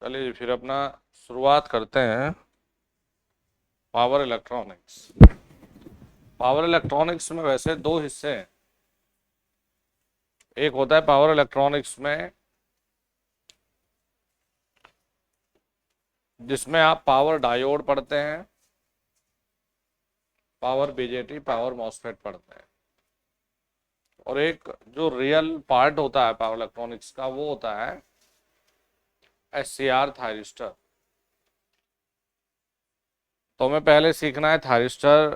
चलिए फिर अपना शुरुआत करते हैं। Power electronics. पावर इलेक्ट्रॉनिक्स में वैसे दो हिस्से हैं। एक होता है पावर इलेक्ट्रॉनिक्स में जिसमें आप पावर डायोड पढ़ते हैं, पावर बीजेटी, पावर मॉसफेट पढ़ते हैं। और एक जो रियल पार्ट होता है पावर इलेक्ट्रॉनिक्स का वो होता है एससीआर थायरिस्टर। तो हमें पहले सीखना है थायरिस्टर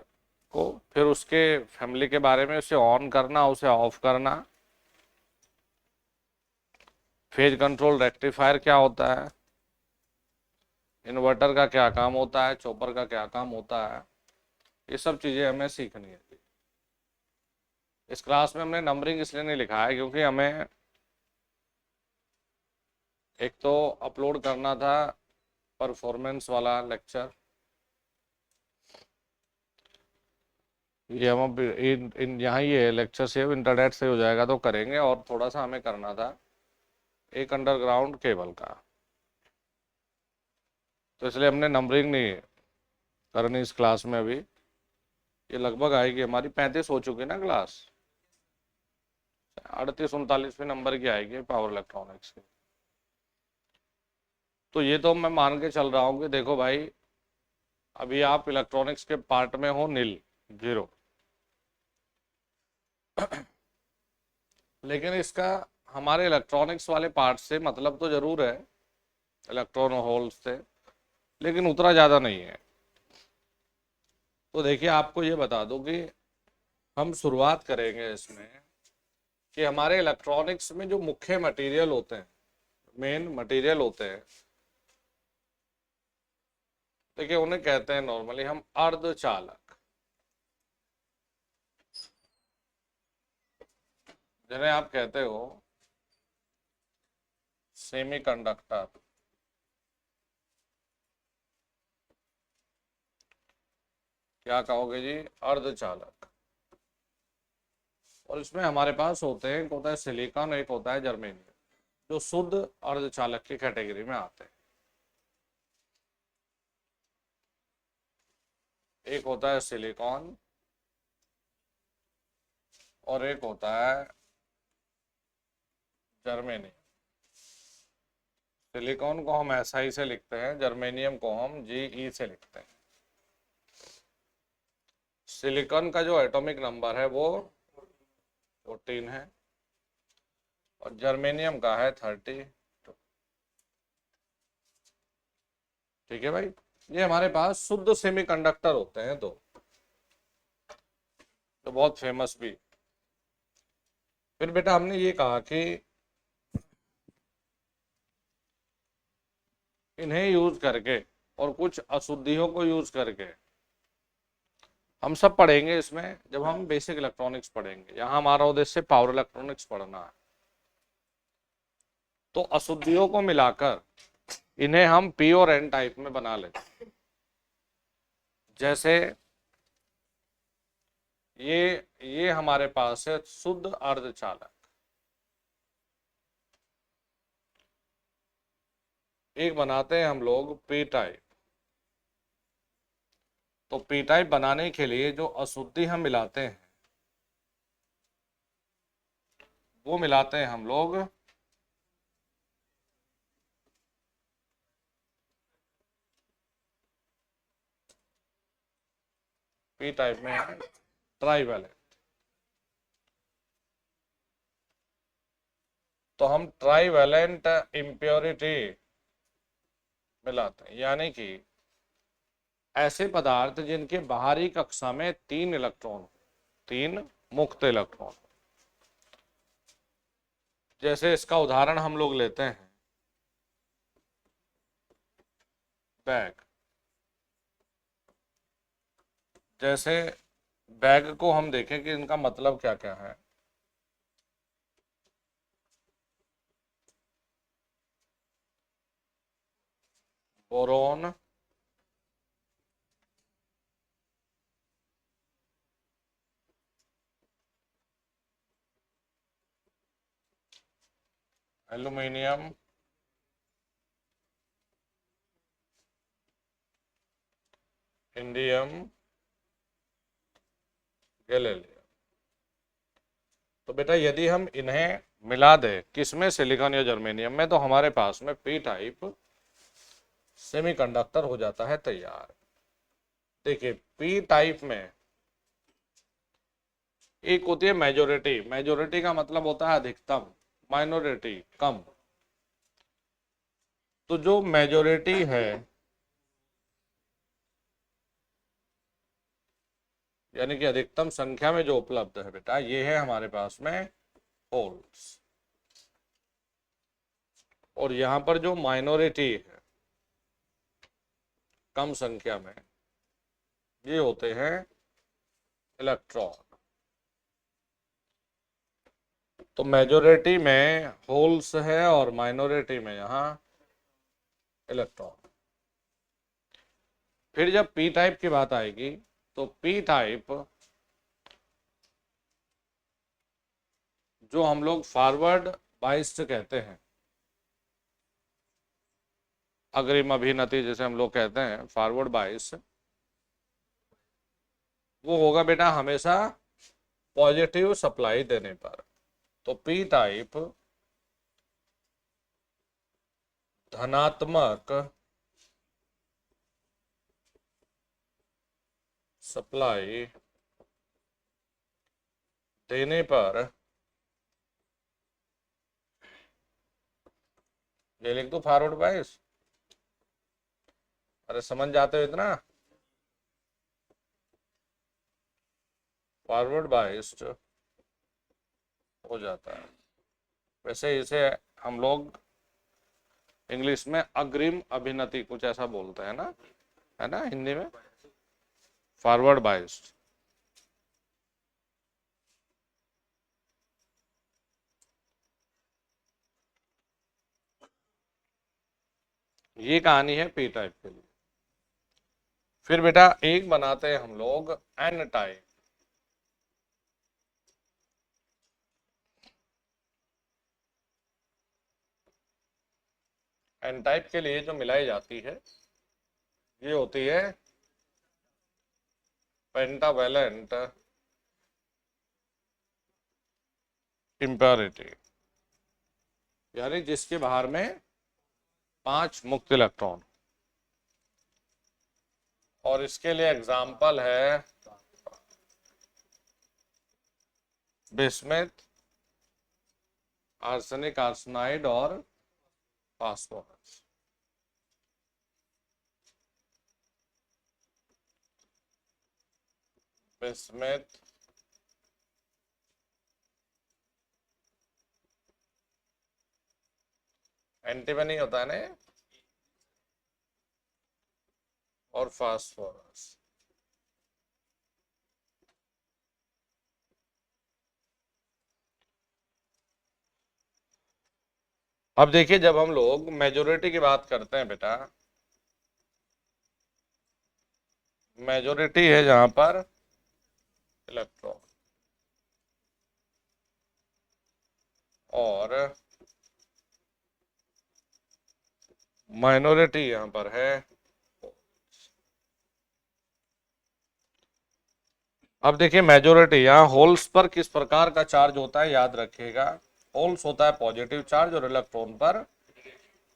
को, फिर उसके फैमिली के बारे में, उसे ऑन करना, उसे ऑफ करना। फेज कंट्रोल रेक्टिफायर क्या होता है, इन्वर्टर का क्या काम होता है, चॉपर का क्या काम होता है, ये सब चीज़ें हमें सीखनी है। इस क्लास में हमने नंबरिंग इसलिए नहीं लिखा है क्योंकि हमें एक तो अपलोड करना था परफॉर्मेंस वाला लेक्चर, ये हम अब यहाँ ये लेक्चर सेव इंटरनेट से हो जाएगा तो करेंगे। और थोड़ा सा हमें करना था एक अंडरग्राउंड केबल का, तो इसलिए हमने नंबरिंग नहीं करनी इस क्लास में। अभी ये लगभग आएगी हमारी 35 हो चुकी ना क्लास, 38-39वें नंबर की आएगी पावर इलेक्ट्रॉनिक्स की। तो ये तो मैं मान के चल रहा हूँ कि देखो भाई, अभी आप इलेक्ट्रॉनिक्स के पार्ट में हो नील, जीरो। लेकिन इसका हमारे इलेक्ट्रॉनिक्स वाले पार्ट से मतलब तो जरूर है, इलेक्ट्रॉन होल से, लेकिन उतना ज़्यादा नहीं है। तो देखिए आपको ये बता दूं कि हम शुरुआत करेंगे इसमें कि हमारे इलेक्ट्रॉनिक्स में जो मुख्य मटेरियल होते हैं, मेन मटेरियल होते हैं, देखिए उन्हें कहते हैं नॉर्मली हम अर्धचालक, जिन्हें आप कहते हो सेमीकंडक्टर। क्या कहोगे जी? अर्धचालक। और इसमें हमारे पास होते हैं, एक होता है सिलिकॉन, एक होता है जर्मेनियम, जो शुद्ध अर्धचालक की कैटेगरी में आते हैं। एक होता है सिलिकॉन और एक होता है जर्मेनियम। सिलिकॉन को हम SI से लिखते हैं, जर्मेनियम को हम GE से लिखते हैं। सिलिकॉन का जो एटॉमिक नंबर है वो 14 है और जर्मेनियम का है 30। ठीक है भाई, ये हमारे पास शुद्ध सेमीकंडक्टर होते हैं दो, तो बहुत फेमस भी। फिर बेटा हमने ये कहा कि इन्हें यूज करके और कुछ अशुद्धियों को यूज करके हम सब पढ़ेंगे इसमें जब हम बेसिक इलेक्ट्रॉनिक्स पढ़ेंगे। यहाँ हमारा उद्देश्य पावर इलेक्ट्रॉनिक्स पढ़ना है। तो अशुद्धियों को मिलाकर इन्हें हम P और N टाइप में बना लेते हैं। जैसे ये हमारे पास है शुद्ध अर्धचालक, एक बनाते हैं हम लोग P टाइप। तो P टाइप बनाने के लिए जो अशुद्धि हम मिलाते हैं वो मिलाते हैं हम लोग P टाइप में है ट्राइवैलेंट। तो हम ट्राइवैलेंट इम्प्योरिटी मिलाते हैं, यानी कि ऐसे पदार्थ जिनके बाहरी कक्षा में 3 इलेक्ट्रॉन, 3 मुक्त इलेक्ट्रॉन। जैसे इसका उदाहरण हम लोग लेते हैं बैग। जैसे बैग को हम देखें कि इनका मतलब क्या क्या है। Boron, aluminium, indium गैलीलियम। तो बेटा यदि हम इन्हें मिला दें किसमें, सिलिकॉन या जर्मेनियम में, तो हमारे पास में पी टाइप सेमीकंडक्टर हो जाता है तैयार। देखिए पी टाइप में एक होती है मेजोरिटी, मेजोरिटी का मतलब होता है अधिकतम, माइनॉरिटी कम। तो जो मेजोरिटी है यानी कि अधिकतम संख्या में जो उपलब्ध है बेटा, ये है हमारे पास में होल्स। और यहां पर जो माइनॉरिटी है कम संख्या में, ये होते हैं इलेक्ट्रॉन। तो मेजोरिटी में होल्स है और माइनॉरिटी में यहां इलेक्ट्रॉन। फिर जब पी टाइप की बात आएगी तो पी टाइप जो हम लोग फॉरवर्ड बाइस्ड कहते हैं, अग्रिम अभिनति जैसे हम लोग कहते हैं, फॉरवर्ड बाइस, वो होगा बेटा हमेशा पॉजिटिव सप्लाई देने पर। तो पी टाइप धनात्मक सप्लाई देने पर, ये लिख दो फॉरवर्ड बाइस, अरे समझ जाते हो इतना, फॉरवर्ड बाइस्ड हो जाता है। वैसे इसे हम लोग इंग्लिश में अग्रिम अभिनति कुछ ऐसा बोलते हैं ना, है ना हिंदी में, फॉरवर्ड बाइस्ड। ये कहानी है पी टाइप के लिए। फिर बेटा एक बनाते हैं हम लोग एन टाइप। एन टाइप के लिए जो मिलाई जाती है ये होती है पेंटावेलेंट इम्प्योरिटी, यानी जिसके बाहर में 5 मुक्त इलेक्ट्रॉन। और इसके लिए एग्जाम्पल है बिस्मिथ, आर्सेनिक आर्सेनाइड और फास्फोरस। बिस्मिथ, एंटीमनी होता है ना, और फास्फोरस। अब देखिए जब हम लोग मेजोरिटी की बात करते हैं बेटा, मेजोरिटी है जहां पर इलेक्ट्रॉन, और माइनॉरिटी यहां पर है। अब देखिए मेजोरिटी यहाँ होल्स पर किस प्रकार का चार्ज होता है याद रखिएगा। होल्स होता है पॉजिटिव चार्ज और इलेक्ट्रॉन पर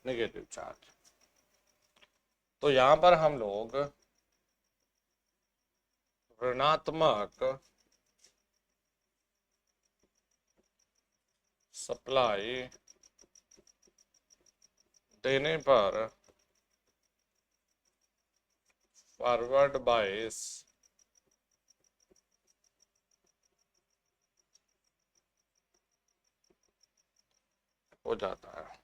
नेगेटिव चार्ज। तो यहां पर हम लोग ऋणात्मक सप्लाई देने पर फॉरवर्ड बाइस हो जाता है।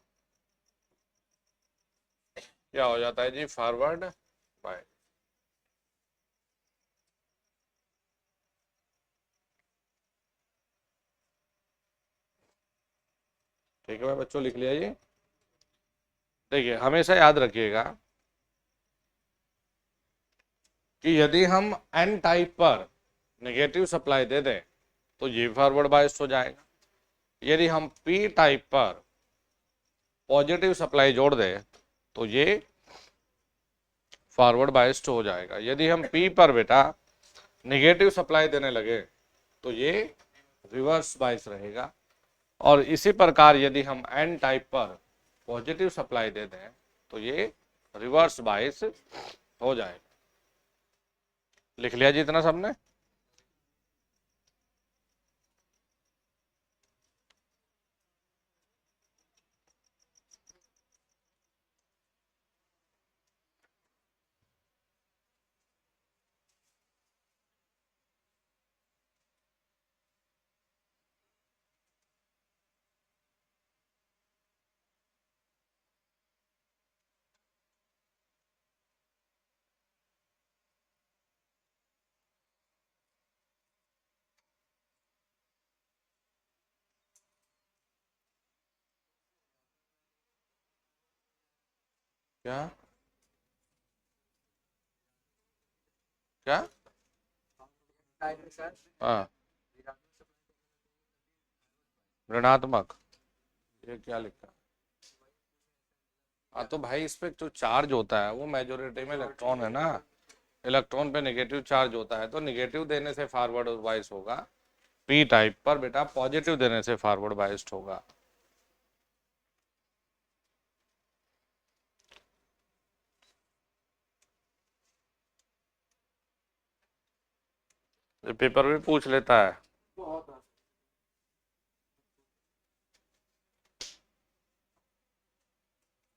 क्या हो जाता है जी, फॉरवर्ड बाइस। ठीक है बच्चों, लिख लिया ये। देखिए हमेशा याद रखिएगा कि यदि हम एन टाइप पर नेगेटिव सप्लाई दे दें तो ये फॉरवर्ड बाइस हो जाएगा। यदि हम पी टाइप पर पॉजिटिव सप्लाई जोड़ दें तो ये फॉरवर्ड बाइस्ड हो जाएगा। यदि हम पी पर बेटा निगेटिव सप्लाई देने लगे तो ये रिवर्स बाइस रहेगा, और इसी प्रकार यदि हम एन टाइप पर पॉजिटिव सप्लाई दे दें तो ये रिवर्स बाइस हो जाएगा। लिख लिया जी इतना सबने? क्या क्या? हाँ, ऋणात्मक, ये क्या लिखा? हाँ तो भाई इस पे जो चार्ज होता है वो मेजोरिटी में इलेक्ट्रॉन है ना, इलेक्ट्रॉन पे नेगेटिव चार्ज होता है, तो नेगेटिव देने से फॉरवर्ड बाइस होगा, पी टाइप पर बेटा पॉजिटिव देने से फॉरवर्ड बाइस्ड होगा। ये पेपर भी पूछ लेता है।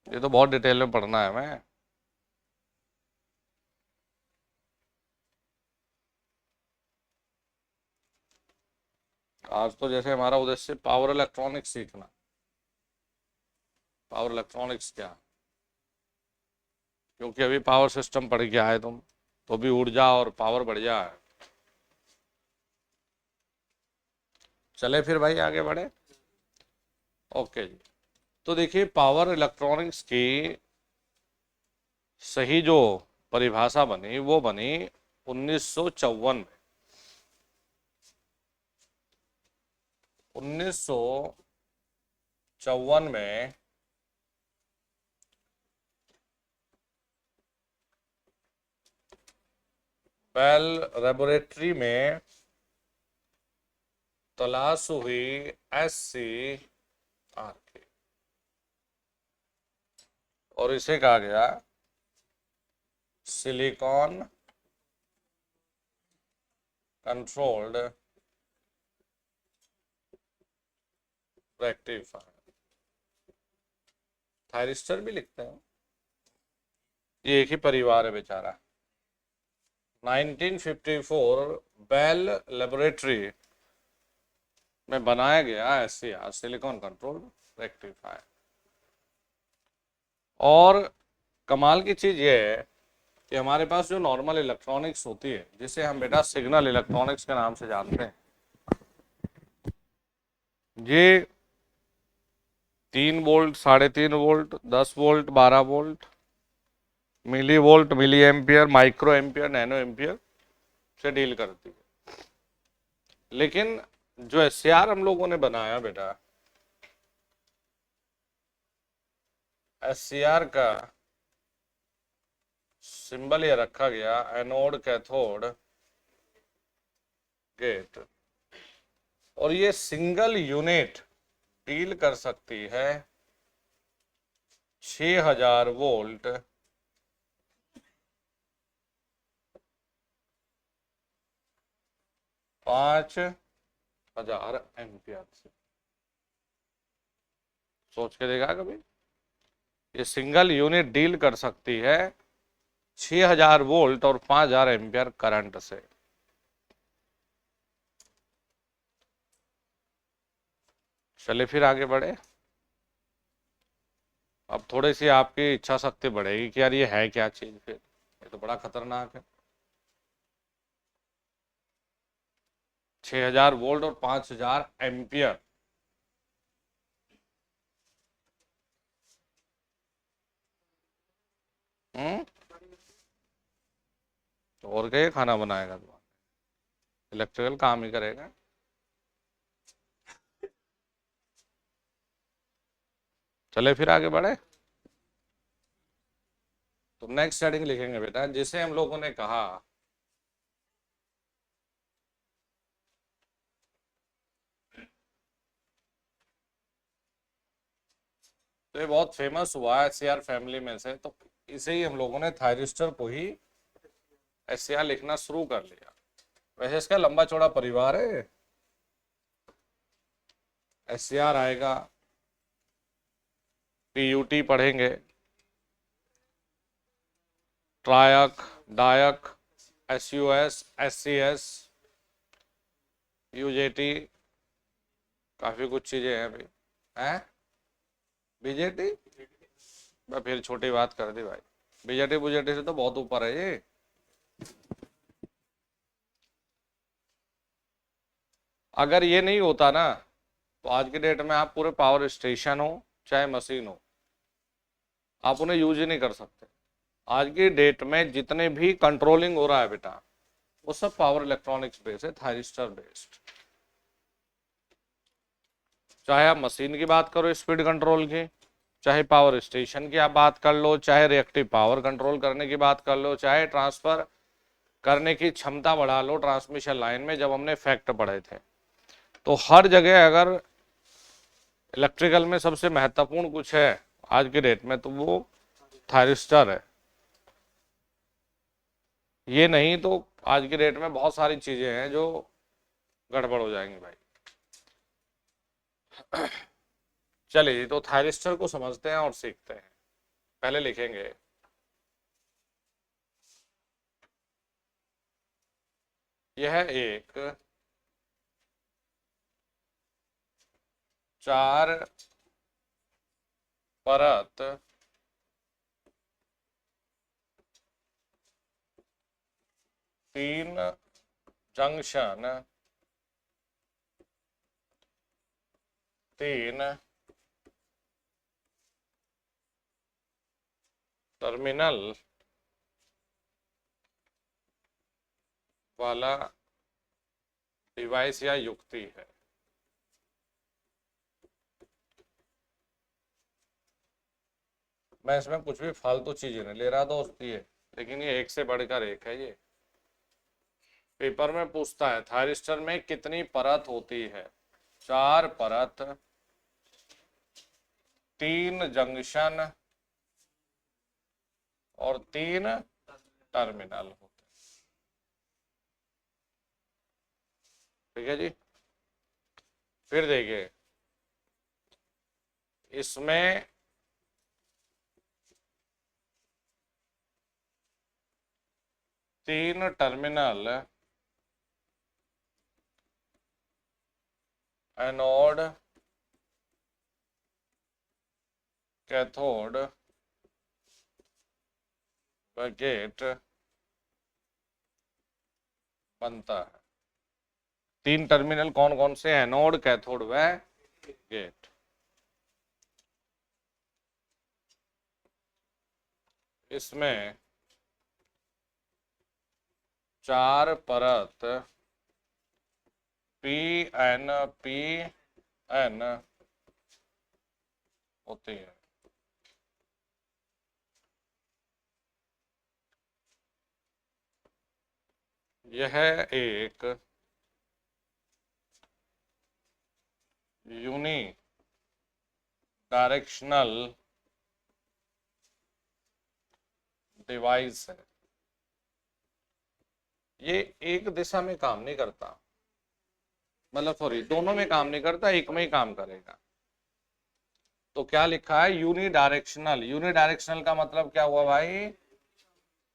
ये तो बहुत डिटेल में पढ़ना है मैं। आज तो जैसे हमारा उद्देश्य पावर इलेक्ट्रॉनिक्स सीखना। पावर इलेक्ट्रॉनिक्स क्या? क्योंकि अभी पावर सिस्टम पढ़ के आए तुम, तो भी ऊर्जा और पावर बढ़ जाए। चले फिर भाई आगे बढ़े। ओके जी, तो देखिए पावर इलेक्ट्रॉनिक्स की सही जो परिभाषा बनी वो बनी 1954 में। 1954 में बेल लेबोरेटरी में तलाश हुई SCR की, और इसे कहा गया सिलिकॉन कंट्रोल्ड रेक्टिफायर। थायरिस्टर भी लिखते हैं, ये एक ही परिवार है बेचारा। 1954 बेल लेबोरेटरी में बनाया गया SCR सिलिकॉन कंट्रोल्ड रेक्टिफायर। और कमाल की चीज ये है कि हमारे पास जो नॉर्मल इलेक्ट्रॉनिक्स होती है, जिसे हम बेटा सिग्नल इलेक्ट्रॉनिक्स के नाम से जानते हैं, ये 3 volt, 3.5 volt, 10 volt, 12 volt, milli volt, milli ampere, micro ampere, nano ampere से डील करती है। लेकिन जो SCR हम लोगों ने बनाया बेटा, SCR का सिंबल ये रखा गया एनोड कैथोड गेट, और ये सिंगल यूनिट डील कर सकती है 6000 वोल्ट, 5000 एम्पियर से। सोच के देखा कभी? ये सिंगल यूनिट डील कर सकती है 6000 वोल्ट और 5000 एम्पियर करंट से। चले फिर आगे बढ़े। अब थोड़ी सी आपकी इच्छा शक्ति बढ़ेगी कि यार ये है क्या चीज, फिर ये तो बड़ा खतरनाक है। 6000 वोल्ट और 5000 एम्पियर, हम्म, तो और क्या ये खाना बनाएगा तुम्हारा? इलेक्ट्रिकल काम ही करेगा। चले फिर आगे बढ़े। तुमने नेक्स्ट हेडिंग लिखेंगे बेटा, जिसे हम लोगों ने कहा तो ये बहुत फेमस हुआ है एससीआर फैमिली में से, तो इसे ही हम लोगों ने थायरिस्टर को ही एससीआर लिखना शुरू कर लिया। वैसे इसका लंबा चौड़ा परिवार है, एससीआर आएगा, पीयूटी पढ़ेंगे, ट्रायक, डायक, एसयूएस, एससीएस, यूजेटी, काफी कुछ चीजें हैं भाई। हैं बीजेटी, मैं फिर छोटी बात कर दी भाई, बीजेटी बुजेटी से तो बहुत ऊपर है ये। अगर ये नहीं होता ना तो आज के डेट में आप पूरे पावर स्टेशन हो चाहे मशीन हो, आप उन्हें यूज ही नहीं कर सकते। आज की डेट में जितने भी कंट्रोलिंग हो रहा है बेटा, वो सब पावर इलेक्ट्रॉनिक्स बेस्ड है, थायरिस्टर बेस्ड। चाहे आप मशीन की बात करो स्पीड कंट्रोल की, चाहे पावर स्टेशन की आप बात कर लो, चाहे रिएक्टिव पावर कंट्रोल करने की बात कर लो, चाहे ट्रांसफर करने की क्षमता बढ़ा लो ट्रांसमिशन लाइन में, जब हमने फैक्ट पढ़े थे, तो हर जगह अगर इलेक्ट्रिकल में सबसे महत्वपूर्ण कुछ है आज के डेट में तो वो थायरिस्टर है। ये नहीं तो आज की डेट में बहुत सारी चीजें हैं जो गड़बड़ हो जाएंगी भाई। चलिए तो थायरिस्टर को समझते हैं और सीखते हैं। पहले लिखेंगे यह एक 4 परत तीन जंक्शन 3 टर्मिनल वाला डिवाइस या युक्ति है। मैं इसमें कुछ भी फालतू चीजें नहीं ले रहा दोस्त ये, लेकिन ये एक से बढ़कर एक है। ये पेपर में पूछता है थायरिस्टर में कितनी परत होती है, 4 परत, 3 जंक्शन और 3 टर्मिनल होते हैं। ठीक है जी। फिर देखिए इसमें तीन टर्मिनल एनोड, कैथोड व गेट बनता है। 3 टर्मिनल कौन कौन से? एनोड, कैथोड व गेट। इसमें 4 परत पी एन होती है। यह एक यूनी डायरेक्शनल डिवाइस है। ये एक दिशा में काम नहीं करता, मतलब सॉरी दोनों में काम नहीं करता, एक में ही काम करेगा। तो क्या लिखा है? Uni directional. यूनी डायरेक्शनल का मतलब क्या हुआ भाई?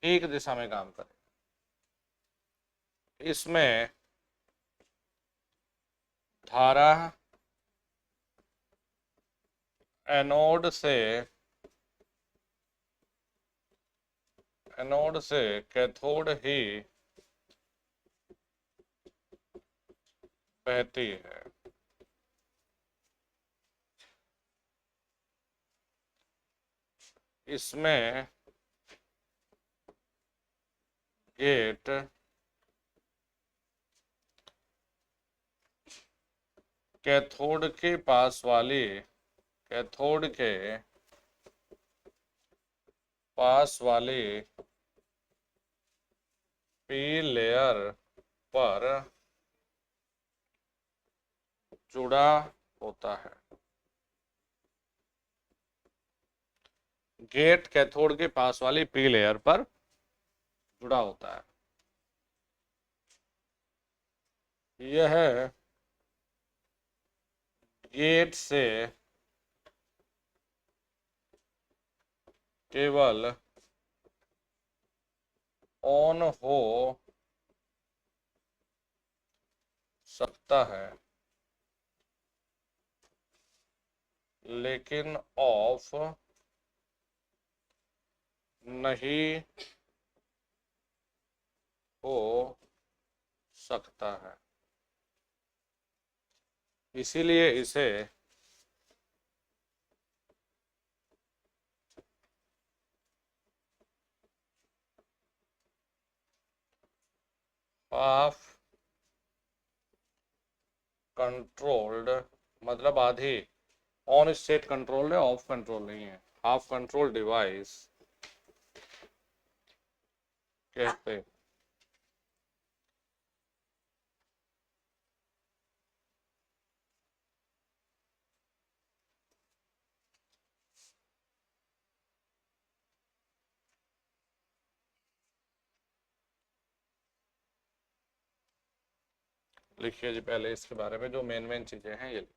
एक दिशा में काम करेगा। इसमें धारा एनोड से कैथोड ही बहती है। इसमें गेट कैथोड के पास वाली, कैथोड के पास वाली पी लेयर पर जुड़ा होता है। गेट कैथोड के पास वाली पी लेयर पर जुड़ा होता है। यह गेट से केवल ऑन हो सकता है, लेकिन ऑफ नहीं हो सकता है। इसीलिए इसे हाफ कंट्रोल्ड, मतलब आधी, ऑन स्टेट कंट्रोल्ड है, ऑफ कंट्रोल नहीं है, हाफ कंट्रोल डिवाइस कहते हैं। लिखिए जी पहले इसके बारे में जो मेन मेन चीजें हैं ये।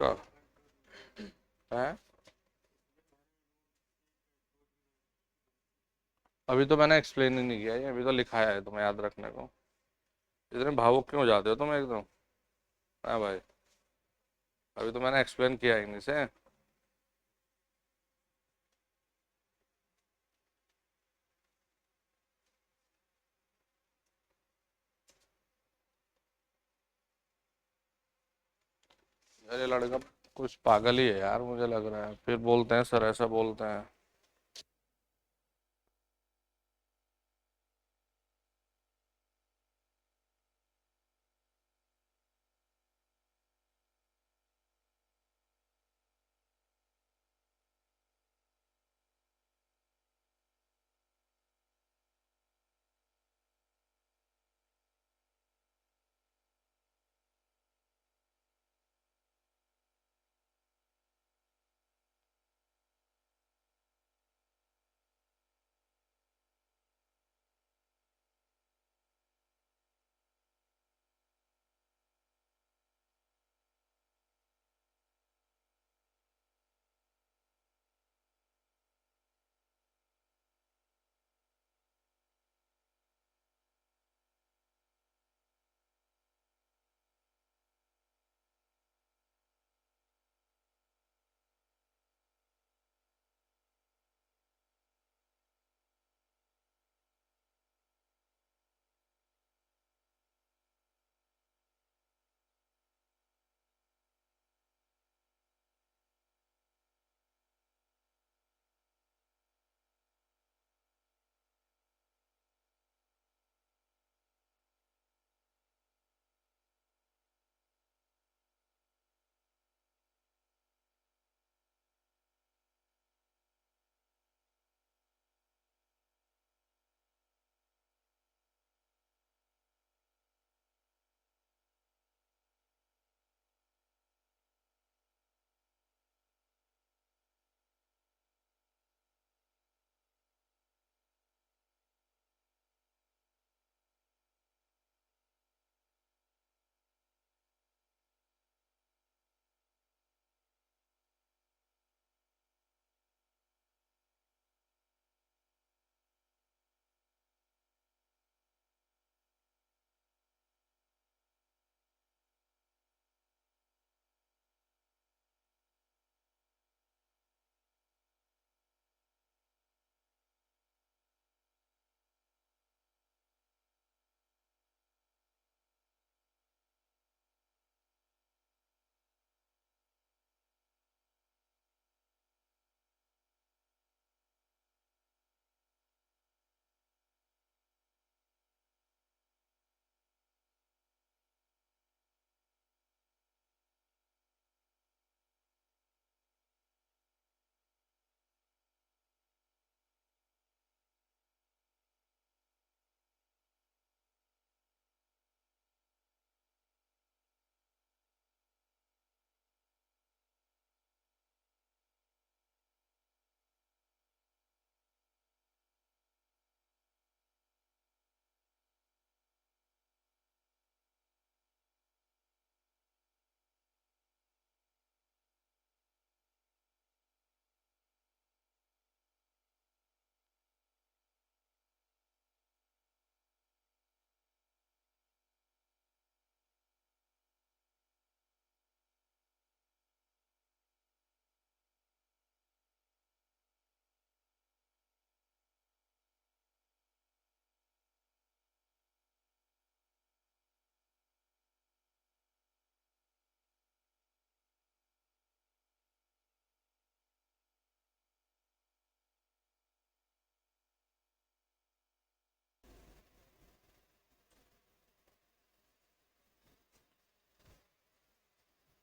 का है, अभी तो मैंने एक्सप्लेन ही नहीं किया है, अभी तो लिखाया है तुम्हें याद रखने को। इतने भावुक क्यों हो जाते हो तुम एकदम? हाँ भाई, अभी तो मैंने एक्सप्लेन किया ही नहीं से। अरे लड़का कुछ पागल ही है यार, मुझे लग रहा है, फिर बोलते हैं सर ऐसा बोलते हैं।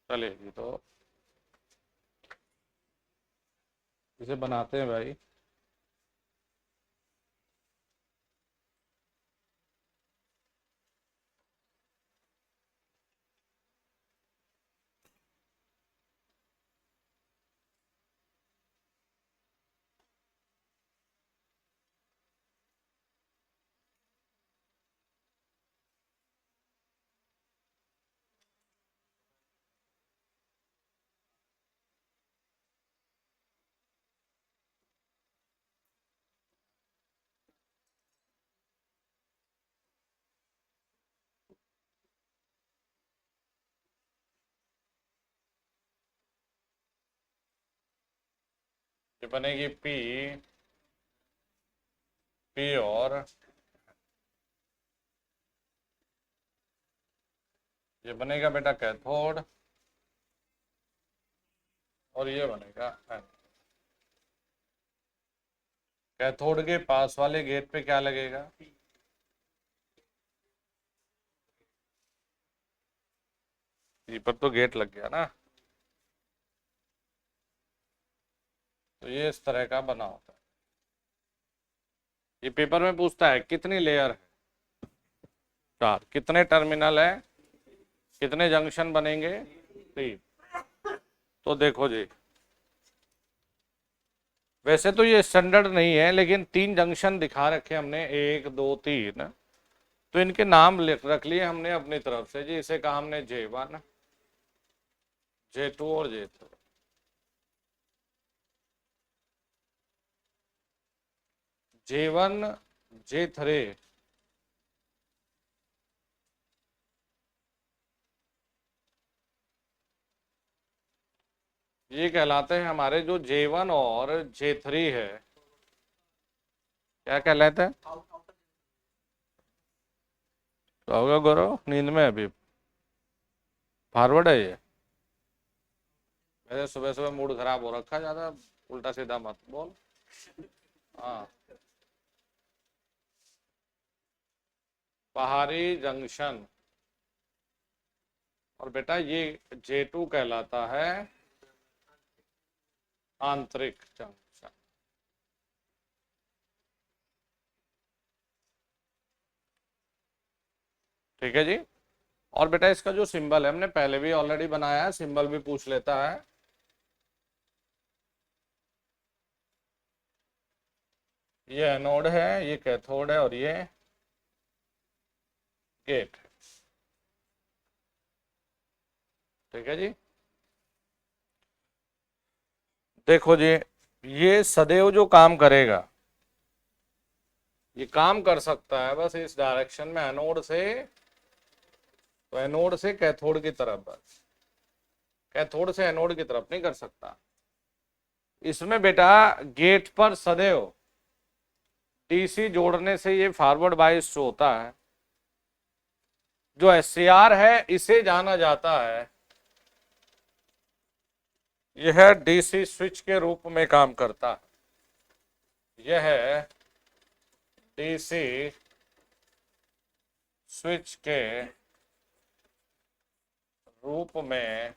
चलिए जी, तो इसे बनाते हैं भाई। ये बनेगी पी, पी और ये बनेगा बेटा कैथोड, और ये बनेगा एनोड। कैथोड के पास वाले गेट पे क्या लगेगा? पी पर तो गेट लग गया ना। तो ये इस तरह का बना होता है। ये पेपर में पूछता है कितनी लेयर है? 4। कितने टर्मिनल है? कितने जंक्शन बनेंगे? 3। तो देखो जी, वैसे तो ये स्टैंडर्ड नहीं है, लेकिन 3 जंक्शन दिखा रखे हमने, 1 2 3। तो इनके नाम रख लिए हमने अपनी तरफ से जी। इसे कहा हमने J1, J2 और J3। J1, J3 ये कहलाते हैं हमारे, जो J1 और J3 है, क्या कहलाते हैं? क्या होगा गौरव, नींद में अभी? फॉरवर्ड है ये? वैसे सुबह सुबह मूड खराब हो रखा, ज्यादा उल्टा सीधा मत बोल। हाँ, बाहरी जंक्शन। और बेटा ये J2 कहलाता है आंतरिक जंक्शन। ठीक है जी। और बेटा इसका जो सिंबल है, हमने पहले भी ऑलरेडी बनाया है, सिंबल भी पूछ लेता है। ये एनोड है, ये कैथोड है, और ये गेट है। ठीक है जी। देखो जी, ये सदैव जो काम करेगा, ये काम कर सकता है बस इस डायरेक्शन में, एनोड से, तो एनोड से कैथोड की तरफ बस, कैथोड से एनोड की तरफ नहीं कर सकता। इसमें बेटा गेट पर सदैव डीसी जोड़ने से ये फॉरवर्ड बाइस जो होता है, जो एससीआर है, इसे जाना जाता है, यह डीसी स्विच के रूप में काम करता है। यह डीसी स्विच के रूप में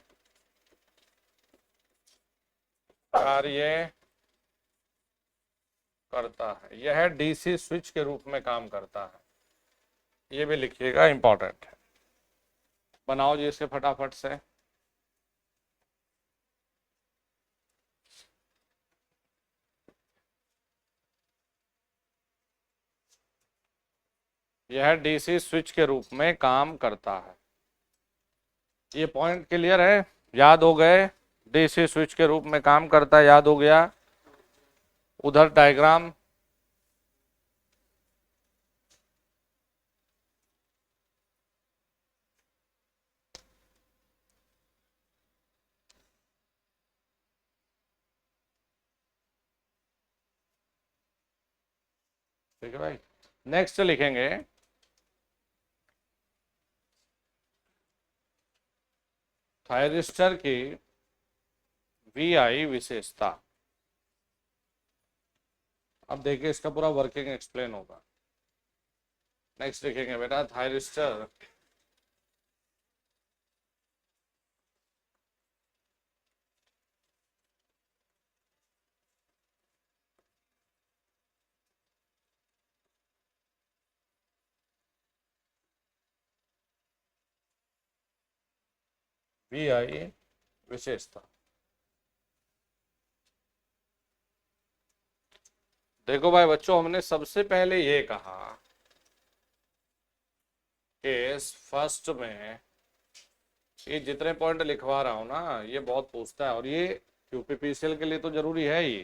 कार्य करता है। यह डीसी स्विच के रूप में काम करता है। ये भी लिखिएगा, इंपॉर्टेंट है। बनाओ जी इसके फटाफट से। यह डीसी स्विच के रूप में काम करता है। ये पॉइंट क्लियर है? याद हो गए? डीसी स्विच के रूप में काम करता है, याद हो गया? उधर डायग्राम ठीक है भाई। नेक्स्ट लिखेंगे थायरिस्टर की VI विशेषता। अब देखिए इसका पूरा वर्किंग एक्सप्लेन होगा। नेक्स्ट लिखेंगे बेटा थायरिस्टर वी आई विशेषता। देखो भाई बच्चों, हमने सबसे पहले ये कहा केस फर्स्ट में, ये जितने पॉइंट लिखवा रहा हूं ना ये बहुत पूछता है, और ये यूपीपीसीएल के लिए तो जरूरी है ही।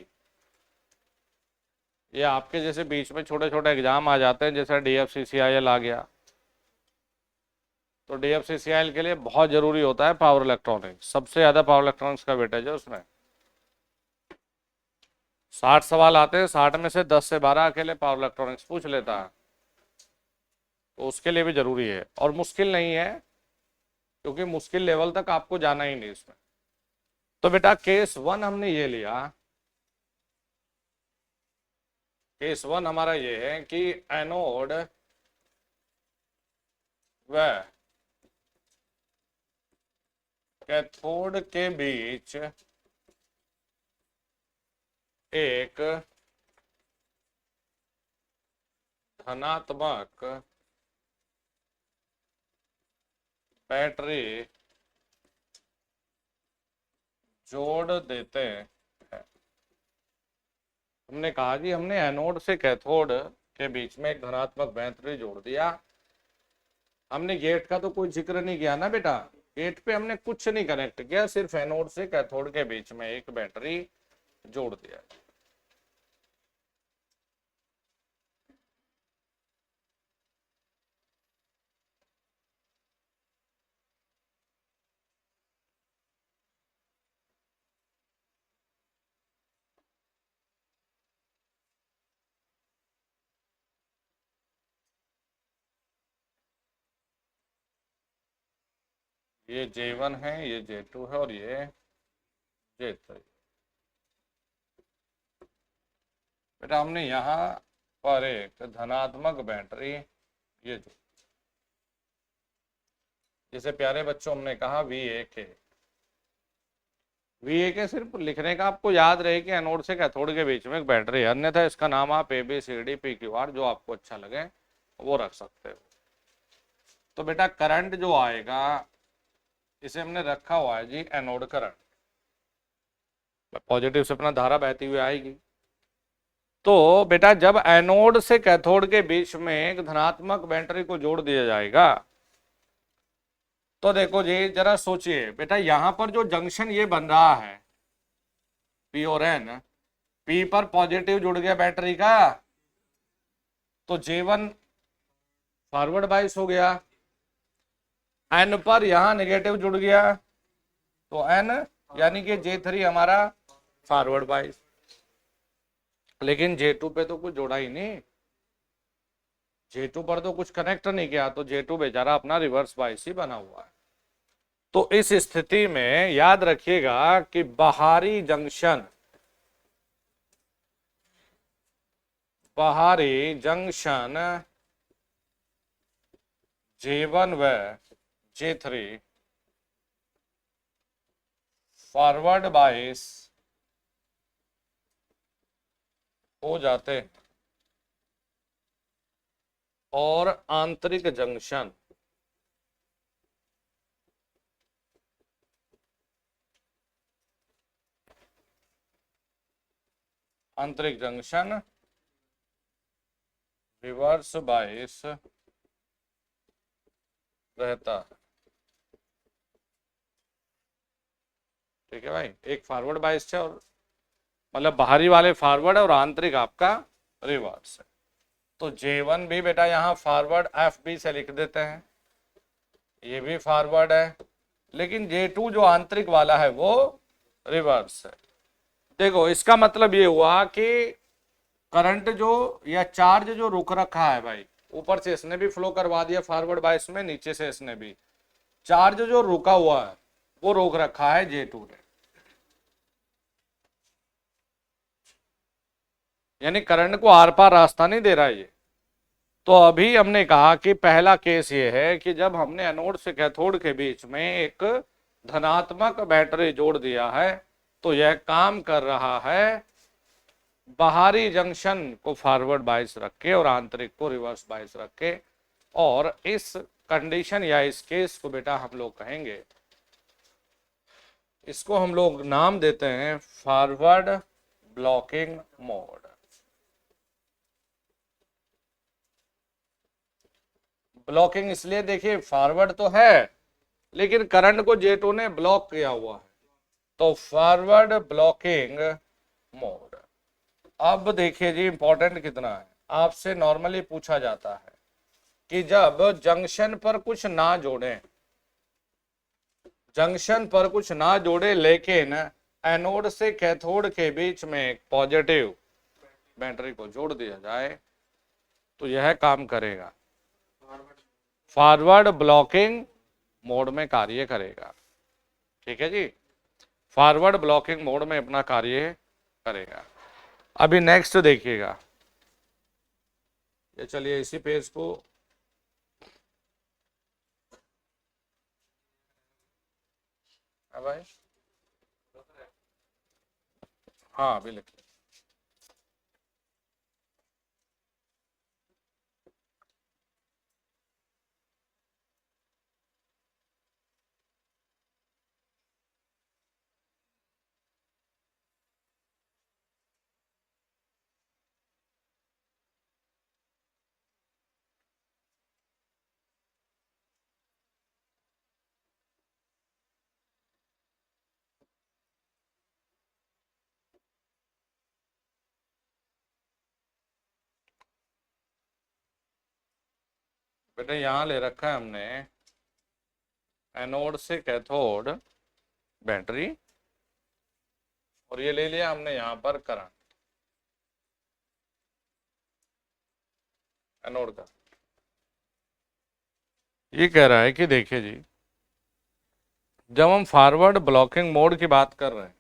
ये आपके जैसे बीच में छोटे छोटे एग्जाम आ जाते हैं, जैसे DFCCIL आ गया, तो DFCCIL के लिए बहुत जरूरी होता है पावर इलेक्ट्रॉनिक्स। सबसे ज्यादा पावर इलेक्ट्रॉनिक्स का वेटेज है उसमें। 60 सवाल आते हैं, 60 में से 10 से 12 अकेले पावर इलेक्ट्रॉनिक्स पूछ लेता है, तो उसके लिए भी जरूरी है। और मुश्किल नहीं है, क्योंकि मुश्किल लेवल तक आपको जाना ही नहीं इसमें। तो बेटा केस 1 हमने ये लिया। केस 1 हमारा ये है कि एनोड व कैथोड के बीच एक धनात्मक बैटरी जोड़ देते हैं। हमने कहा कि हमने एनोड से कैथोड के बीच में एक धनात्मक बैटरी जोड़ दिया। हमने गेट का तो कोई जिक्र नहीं किया ना बेटा, गेट पे हमने कुछ नहीं कनेक्ट किया, सिर्फ एनोड से कैथोड के बीच में एक बैटरी जोड़ दिया। ये J1 है, ये J2 है, और ये J3। बेटा हमने यहाँ पर एक धनात्मक बैटरी ये जो, जैसे प्यारे बच्चों हमने कहा VA के सिर्फ लिखने का आपको याद रहे कि एनोड से कैथोड के बीच में एक बैटरी है, अन्यथा इसका नाम आप ABCD PQR जो आपको अच्छा लगे वो रख सकते हो। तो बेटा करंट जो आएगा इसे हमने रखा हुआ है जी एनोड करंट, पॉजिटिव से अपना धारा बहती हुई आएगी। तो बेटा जब एनोड से कैथोड के बीच में एक धनात्मक बैटरी को जोड़ दिया जाएगा, तो देखो जी जरा सोचिए बेटा, यहां पर जो जंक्शन ये बन रहा है P और N, P पर पॉजिटिव जुड़ गया बैटरी का, तो J1 फॉरवर्ड बाइस हो गया। N पर यहां नेगेटिव जुड़ गया, तो N यानी कि J3 हमारा फॉरवर्ड बाइस। लेकिन J2 पे तो कुछ जोड़ा ही नहीं, J2 पर तो कुछ कनेक्ट नहीं किया, तो J2 बेचारा अपना रिवर्स बाइस ही बना हुआ है। तो इस स्थिति में याद रखिएगा कि बाहरी जंक्शन J1 व J3 फॉरवर्ड बाइस हो जाते हैं, और आंतरिक जंक्शन रिवर्स बाइस रहता है। ठीक है भाई, एक फॉरवर्ड बाइस है, और मतलब बाहरी वाले फॉरवर्ड है और आंतरिक आपका रिवर्स है। तो J1 भी बेटा यहाँ फॉरवर्ड FB से लिख देते हैं, ये भी फॉरवर्ड है, लेकिन J2 जो आंतरिक वाला है वो रिवर्स है। देखो इसका मतलब ये हुआ कि करंट जो या चार्ज जो रुक रखा है भाई, ऊपर से इसने भी फ्लो करवा दिया फॉरवर्ड बाइस में, नीचे से इसने भी, चार्ज जो रुका हुआ है वो रोक रखा है J2 ने, यानी करंट को आर पार रास्ता नहीं दे रहा है ये। तो अभी हमने कहा कि पहला केस ये है कि जब हमने एनोड से कैथोड के बीच में एक धनात्मक बैटरी जोड़ दिया है, तो यह काम कर रहा है बाहरी जंक्शन को फॉरवर्ड बाइस रख के और आंतरिक को रिवर्स बाइस रख के। और इस कंडीशन या इस केस को बेटा हम लोग कहेंगे इसको हम लोग नाम देते हैं फॉरवर्ड ब्लॉकिंग मोड। ब्लॉकिंग इसलिए, देखिए फॉरवर्ड तो है लेकिन करंट को J2 ने ब्लॉक किया हुआ है, तो फॉरवर्ड ब्लॉकिंग मोड। अब देखिए जी इंपॉर्टेंट कितना है, आपसे नॉर्मली पूछा जाता है कि जब जंक्शन पर कुछ ना जोड़ें, जंक्शन पर कुछ ना जोड़े लेकिन एनोड से कैथोड के बीच में एक पॉजिटिव बैटरी को जोड़ दिया जाए तो यह काम करेगा, फॉरवर्ड ब्लॉकिंग मोड में कार्य करेगा। ठीक है जी, फॉरवर्ड ब्लॉकिंग मोड में अपना कार्य करेगा। अभी नेक्स्ट देखिएगा, ये चलिए इसी पेज को, भाई हाँ अभी लिखिए। बेटा यहाँ ले रखा है हमने एनोड से कैथोड बैटरी, और ये ले लिया हमने यहाँ पर करंट एनोड का। ये कह रहा है कि देखिए जी, जब हम फॉरवर्ड ब्लॉकिंग मोड की बात कर रहे हैं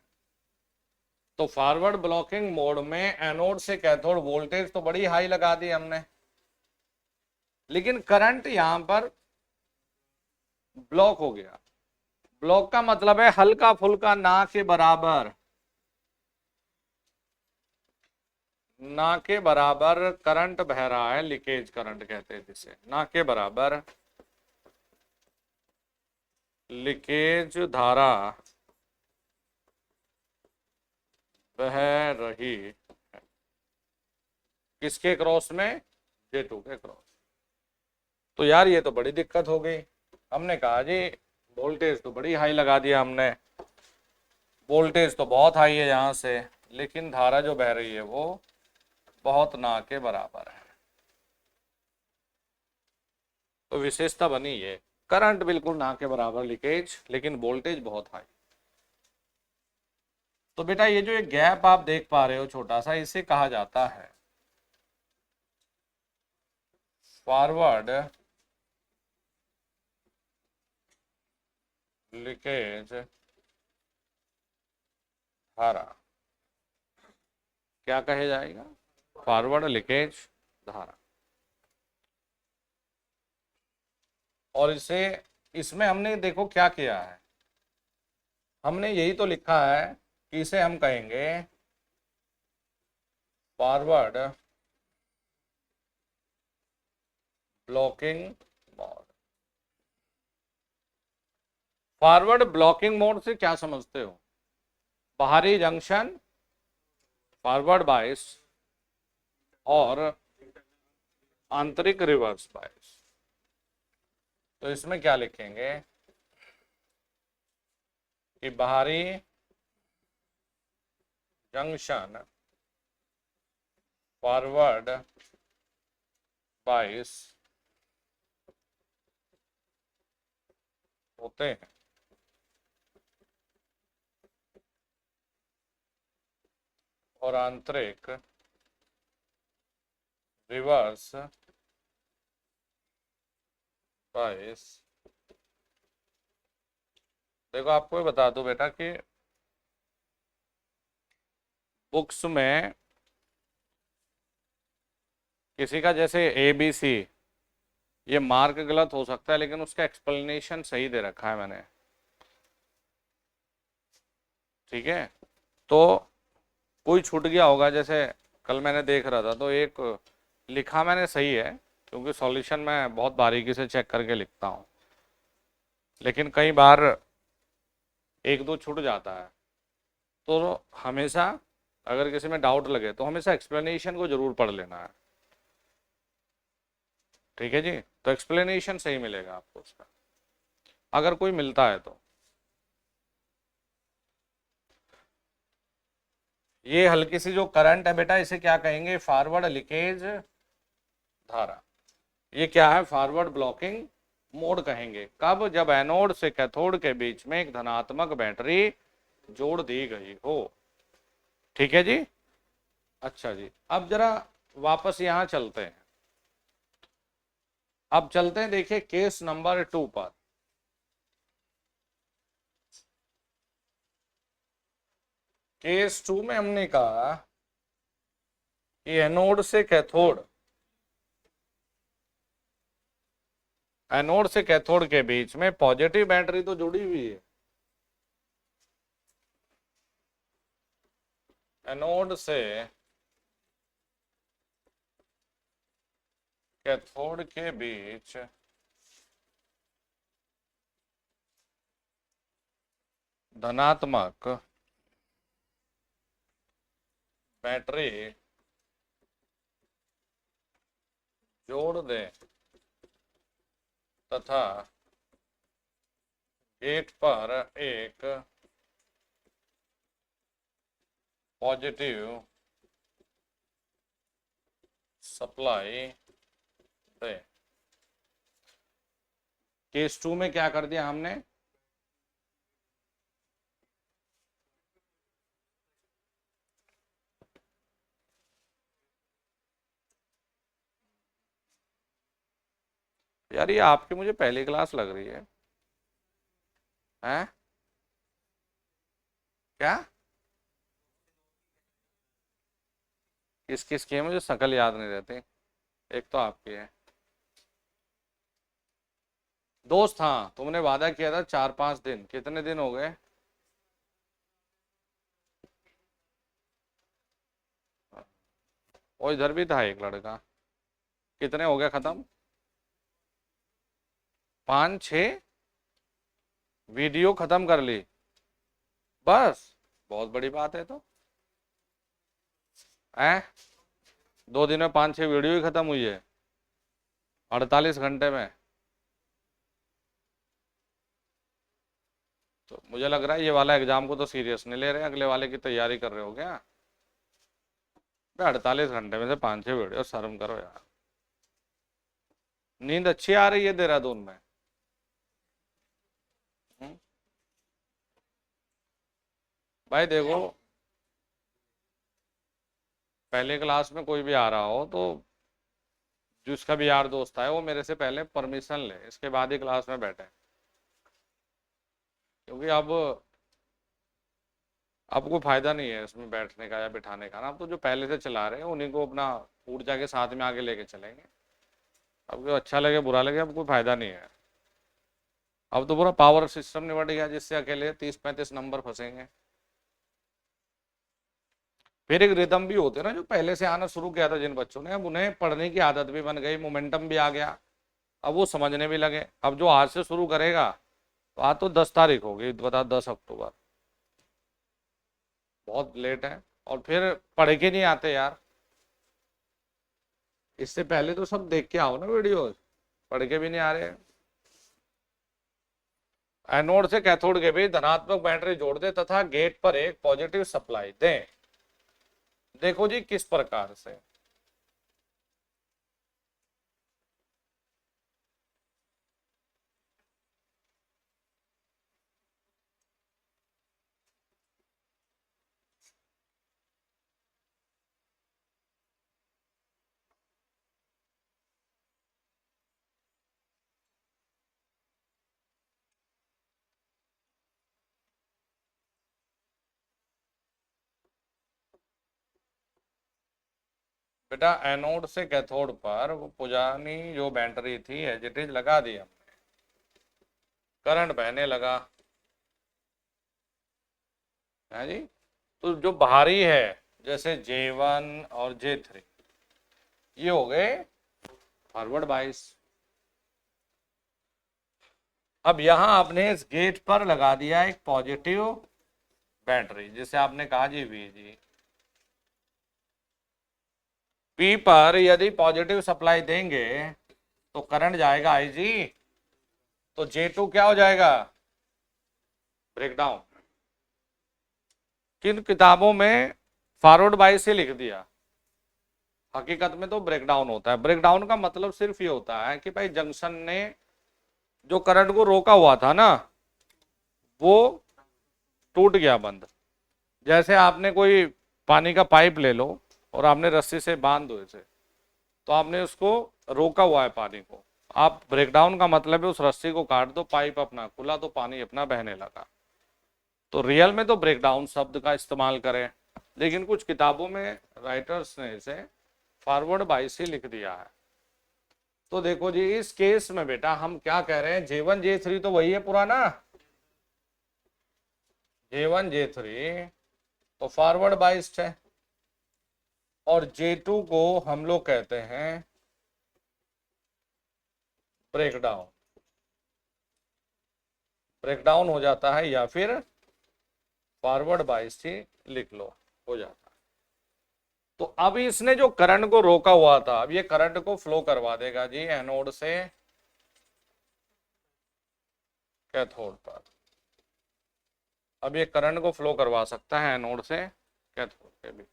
तो फॉरवर्ड ब्लॉकिंग मोड में एनोड से कैथोड वोल्टेज तो बड़ी हाई लगा दी हमने, लेकिन करंट यहां पर ब्लॉक हो गया। ब्लॉक का मतलब है हल्का फुल्का, ना के बराबर, ना के बराबर करंट बह रहा है, लीकेज करंट कहते हैं जिसे, ना के बराबर लीकेज धारा बह रही है। किसके क्रॉस में? J2 के क्रॉस। तो यार ये तो बड़ी दिक्कत हो गई। हमने कहा जी वोल्टेज तो बड़ी हाई लगा दिया हमने, वोल्टेज तो बहुत हाई है यहाँ से, लेकिन धारा जो बह रही है वो बहुत ना के बराबर है। तो विशेषता बनी ये, करंट बिल्कुल ना के बराबर लीकेज, लेकिन वोल्टेज बहुत हाई। तो बेटा ये जो एक गैप आप देख पा रहे हो छोटा सा, इसे कहा जाता है फॉरवर्ड लीकेज धारा। क्या कहे जाएगा? फॉरवर्ड लीकेज धारा। और इसे, इसमें हमने देखो क्या किया है, हमने यही तो लिखा है कि इसे हम कहेंगे forward blocking mode. Forward blocking mode से क्या समझते हो? बाहरी जंक्शन, फॉरवर्ड बायस और आंतरिक रिवर्स बायस। तो इसमें क्या लिखेंगे कि बाहरी जंक्शन फॉरवर्ड बायस होते हैं, और आंतरिक रिवर्स बायस। देखो आपको ये बता दो बेटा कि बुक्स में किसी का जैसे ABC, ये मार्क गलत हो सकता है लेकिन उसका एक्सप्लेनेशन सही दे रखा है मैंने, ठीक है। तो कोई छूट गया होगा, जैसे कल मैंने देख रहा था तो एक लिखा मैंने सही है, क्योंकि सॉल्यूशन मैं बहुत बारीकी से चेक करके लिखता हूँ, लेकिन कई बार एक दो छूट जाता है। तो हमेशा अगर किसी में डाउट लगे तो हमेशा एक्सप्लेनेशन को जरूर पढ़ लेना है। ठीक है जी, तो एक्सप्लेनेशन सही मिलेगा आपको उसका, अगर कोई मिलता है तो। ये हल्की सी जो करंट है बेटा, इसे क्या कहेंगे? फॉरवर्ड लीकेज धारा। ये क्या है? फॉरवर्ड ब्लॉकिंग मोड कहेंगे। कब? जब एनोड से कैथोड के बीच में एक धनात्मक बैटरी जोड़ दी गई हो। ठीक है जी। अच्छा जी, अब जरा वापस यहां चलते हैं। अब चलते हैं, देखिए केस नंबर 2 पर। केस 2 में हमने कहा कि एनोड से कैथोड, एनोड से कैथोड के बीच में पॉजिटिव बैटरी तो जुड़ी हुई है। एनोड से कैथोड के बीच धनात्मक बैटरी जोड़ दें तथा गेट पर एक पॉजिटिव सप्लाई दें। केस 2 में क्या कर दिया हमने? यार ये आपकी मुझे पहली क्लास लग रही है। हैं? क्या? किस किस की है? मुझे शकल याद नहीं रहती। एक तो आपकी है। दोस्त, हाँ तुमने वादा किया था 4-5 दिन, कितने दिन हो गए? वो इधर भी था एक लड़का। कितने हो गए खत्म? 5-6 वीडियो खत्म कर ली बस? बहुत बड़ी बात है तो। हैं? 2 दिन में 5-6 वीडियो ही खत्म हुई है 48 घंटे में? तो मुझे लग रहा है ये वाला एग्जाम को तो सीरियस नहीं ले रहे, अगले वाले की तैयारी कर रहे हो क्या? 48 घंटे में से 5-6 वीडियो, शर्म करो यार। नींद अच्छी आ रही है देहरादून में? हम्म? भाई देखो, पहले क्लास में कोई भी आ रहा हो तो जिसका भी यार दोस्त है वो मेरे से पहले परमिशन ले, इसके बाद ही क्लास में बैठे। क्योंकि अब कोई फायदा नहीं है इसमें बैठने का या बिठाने का ना। अब तो जो पहले से चला रहे हैं उन्हीं को अपना ऊर्जा के साथ में आगे लेके चलेंगे। अब जो अच्छा लगे बुरा लगे, अब कोई फायदा नहीं है। अब तो पूरा पावर सिस्टम निपट गया जिससे अकेले 30-35 नंबर फंसेंगे। फिर एक रिदम भी होते हैं ना, जो पहले से आना शुरू किया था जिन बच्चों ने, अब उन्हें पढ़ने की आदत भी बन गई, मोमेंटम भी आ गया, अब वो समझने भी लगे। अब जो आज से शुरू करेगा तो आज तो 10 तारीख होगी, बता 10 अक्टूबर, बहुत लेट है। और फिर पढ़ के नहीं आते यार। इससे पहले तो सब देख के आओ ना वीडियो, पढ़ के भी नहीं आ रहे। एनोड से कैथोड के बीच धनात्मक बैटरी जोड़ दे तथा गेट पर एक पॉजिटिव सप्लाई दें। देखो जी किस प्रकार से। बेटा एनोड से कैथोड पर वो पुरानी जो बैटरी थी एज इट इज लगा दी हमने, करंट बहने लगा है जी। तो जो बाहरी है जैसे J1 और J3, ये हो गए फॉरवर्ड बाइस। अब यहां आपने इस गेट पर लगा दिया एक पॉजिटिव बैटरी, जिसे आपने कहा जी VG। P पर यदि पॉजिटिव सप्लाई देंगे तो करंट जाएगा IG, तो J2 क्या हो जाएगा, ब्रेकडाउन। किन किताबों में फॉरवर्ड बायस से लिख दिया, हकीकत में तो ब्रेकडाउन होता है। ब्रेकडाउन का मतलब सिर्फ ये होता है कि भाई जंक्शन ने जो करंट को रोका हुआ था ना, वो टूट गया बंद। जैसे आपने कोई पानी का पाइप ले लो और आपने रस्सी से बांध दो इसे, तो आपने उसको रोका हुआ है पानी को, आप ब्रेकडाउन का मतलब है उस रस्सी को काट दो, पाइप अपना खुला तो पानी अपना बहने लगा। तो रियल में तो ब्रेकडाउन शब्द का इस्तेमाल करें, लेकिन कुछ किताबों में राइटर्स ने इसे फॉरवर्ड बायस ही लिख दिया है। तो देखो जी, इस केस में बेटा हम क्या कह रहे हैं, J1 J3 तो वही है पुराना, J1 J3 तो फॉरवर्ड बायस्ड है, और J2 को हम लोग कहते हैं ब्रेकडाउन। ब्रेकडाउन हो जाता है या फिर फॉरवर्ड बायस्ड ही लिख लो, हो जाता है। तो अब इसने जो करंट को रोका हुआ था, अब ये करंट को फ्लो करवा देगा जी एनोड से कैथोड पर। अब ये करंट को फ्लो करवा सकता है एनोड से कैथोड के बीच।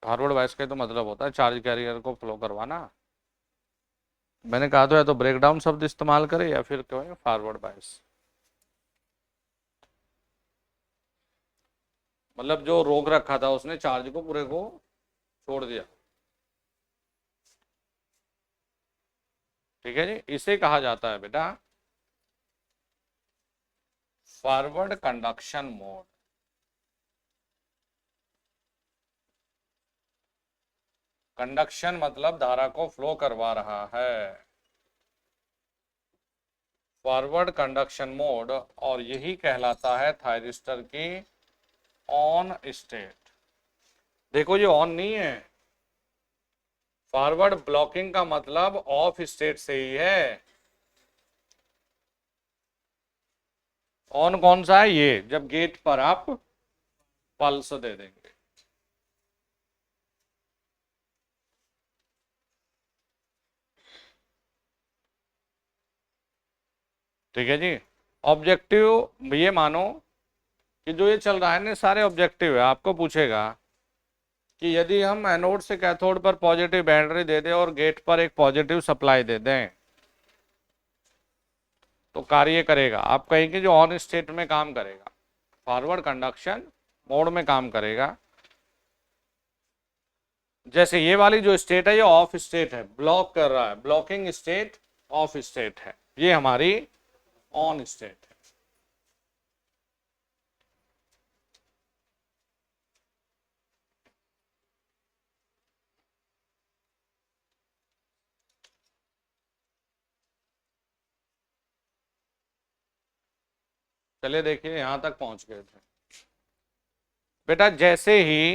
फॉरवर्ड बायस का तो मतलब होता है चार्ज कैरियर को फ्लो करवाना। मैंने कहा तो है, तो ब्रेकडाउन शब्द इस्तेमाल करे या फिर कहें फॉरवर्ड बायस। मतलब जो रोक रखा था उसने चार्ज को पूरे को छोड़ दिया। ठीक है जी, इसे कहा जाता है बेटा फॉरवर्ड कंडक्शन मोड। कंडक्शन मतलब धारा को फ्लो करवा रहा है, फॉरवर्ड कंडक्शन मोड, और यही कहलाता है थायरिस्टर की ऑन स्टेट। देखो ये ऑन नहीं है, फॉरवर्ड ब्लॉकिंग का मतलब ऑफ स्टेट से ही है। ऑन कौन सा है, ये जब गेट पर आप पल्स दे देंगे। ठीक है जी। ऑब्जेक्टिव ये मानो कि जो ये चल रहा है ना सारे ऑब्जेक्टिव है, आपको पूछेगा कि यदि हम एनोड से कैथोड पर पॉजिटिव बैटरी दे दें और गेट पर एक पॉजिटिव सप्लाई दे दें तो कार्य करेगा। आप कहेंगे जो ऑन स्टेट में काम करेगा, फॉरवर्ड कंडक्शन मोड में काम करेगा। जैसे ये वाली जो स्टेट है ये ऑफ स्टेट है, ब्लॉक कर रहा है, ब्लॉकिंग स्टेट ऑफ स्टेट है, ये हमारी ऑन स्टेट है। चलिए देखिए यहां तक पहुंच गए थे बेटा। जैसे ही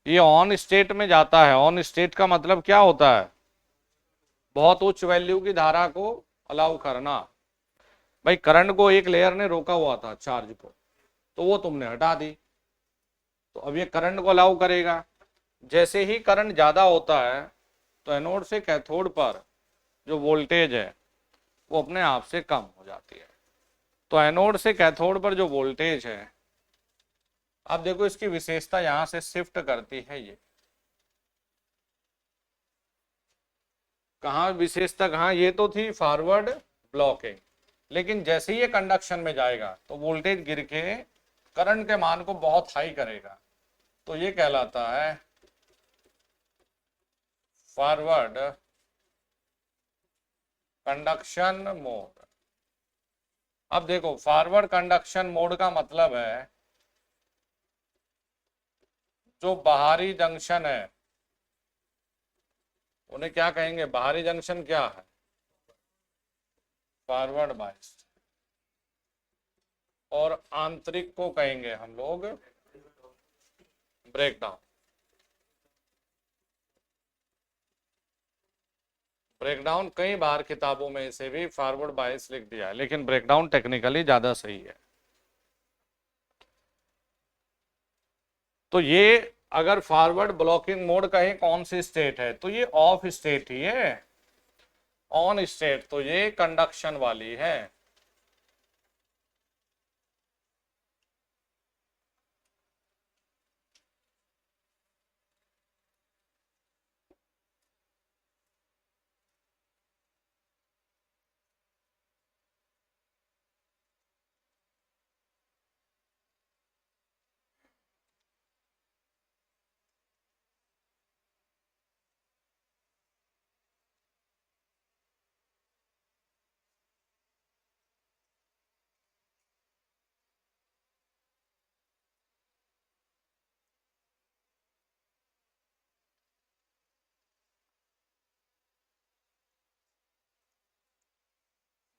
ये ऑन स्टेट में जाता है, ऑन स्टेट का मतलब क्या होता है, बहुत उच्च वैल्यू की धारा को अलाउ करना। भाई करंट को एक लेयर ने रोका हुआ था चार्ज को, तो वो तुमने हटा दी, तो अब ये करंट को अलाउ करेगा। जैसे ही करंट ज्यादा होता है तो एनोड से कैथोड पर जो वोल्टेज है वो अपने आप से कम हो जाती है। तो एनोड से कैथोड पर जो वोल्टेज है, अब देखो इसकी विशेषता यहां से शिफ्ट करती है, ये कहाँ विशेषता, कहाँ, ये तो थी फॉरवर्ड ब्लॉकिंग, लेकिन जैसे ही ये कंडक्शन में जाएगा तो वोल्टेज गिर के करंट के मान को बहुत हाई करेगा, तो ये कहलाता है फॉरवर्ड कंडक्शन मोड। अब देखो फॉरवर्ड कंडक्शन मोड का मतलब है जो बाहरी जंक्शन है उन्हें क्या कहेंगे? बाहरी जंक्शन क्या है? Forward bias. और आंतरिक को कहेंगे हम लोग ब्रेकडाउन। ब्रेकडाउन कई बार किताबों में इसे भी फॉरवर्ड बायस लिख दिया है, लेकिन ब्रेकडाउन टेक्निकली ज्यादा सही है। तो ये अगर फॉरवर्ड ब्लॉकिंग मोड कहें कौन सी स्टेट है, तो ये ऑफ स्टेट ही है। ऑन स्टेट तो ये कंडक्शन वाली है।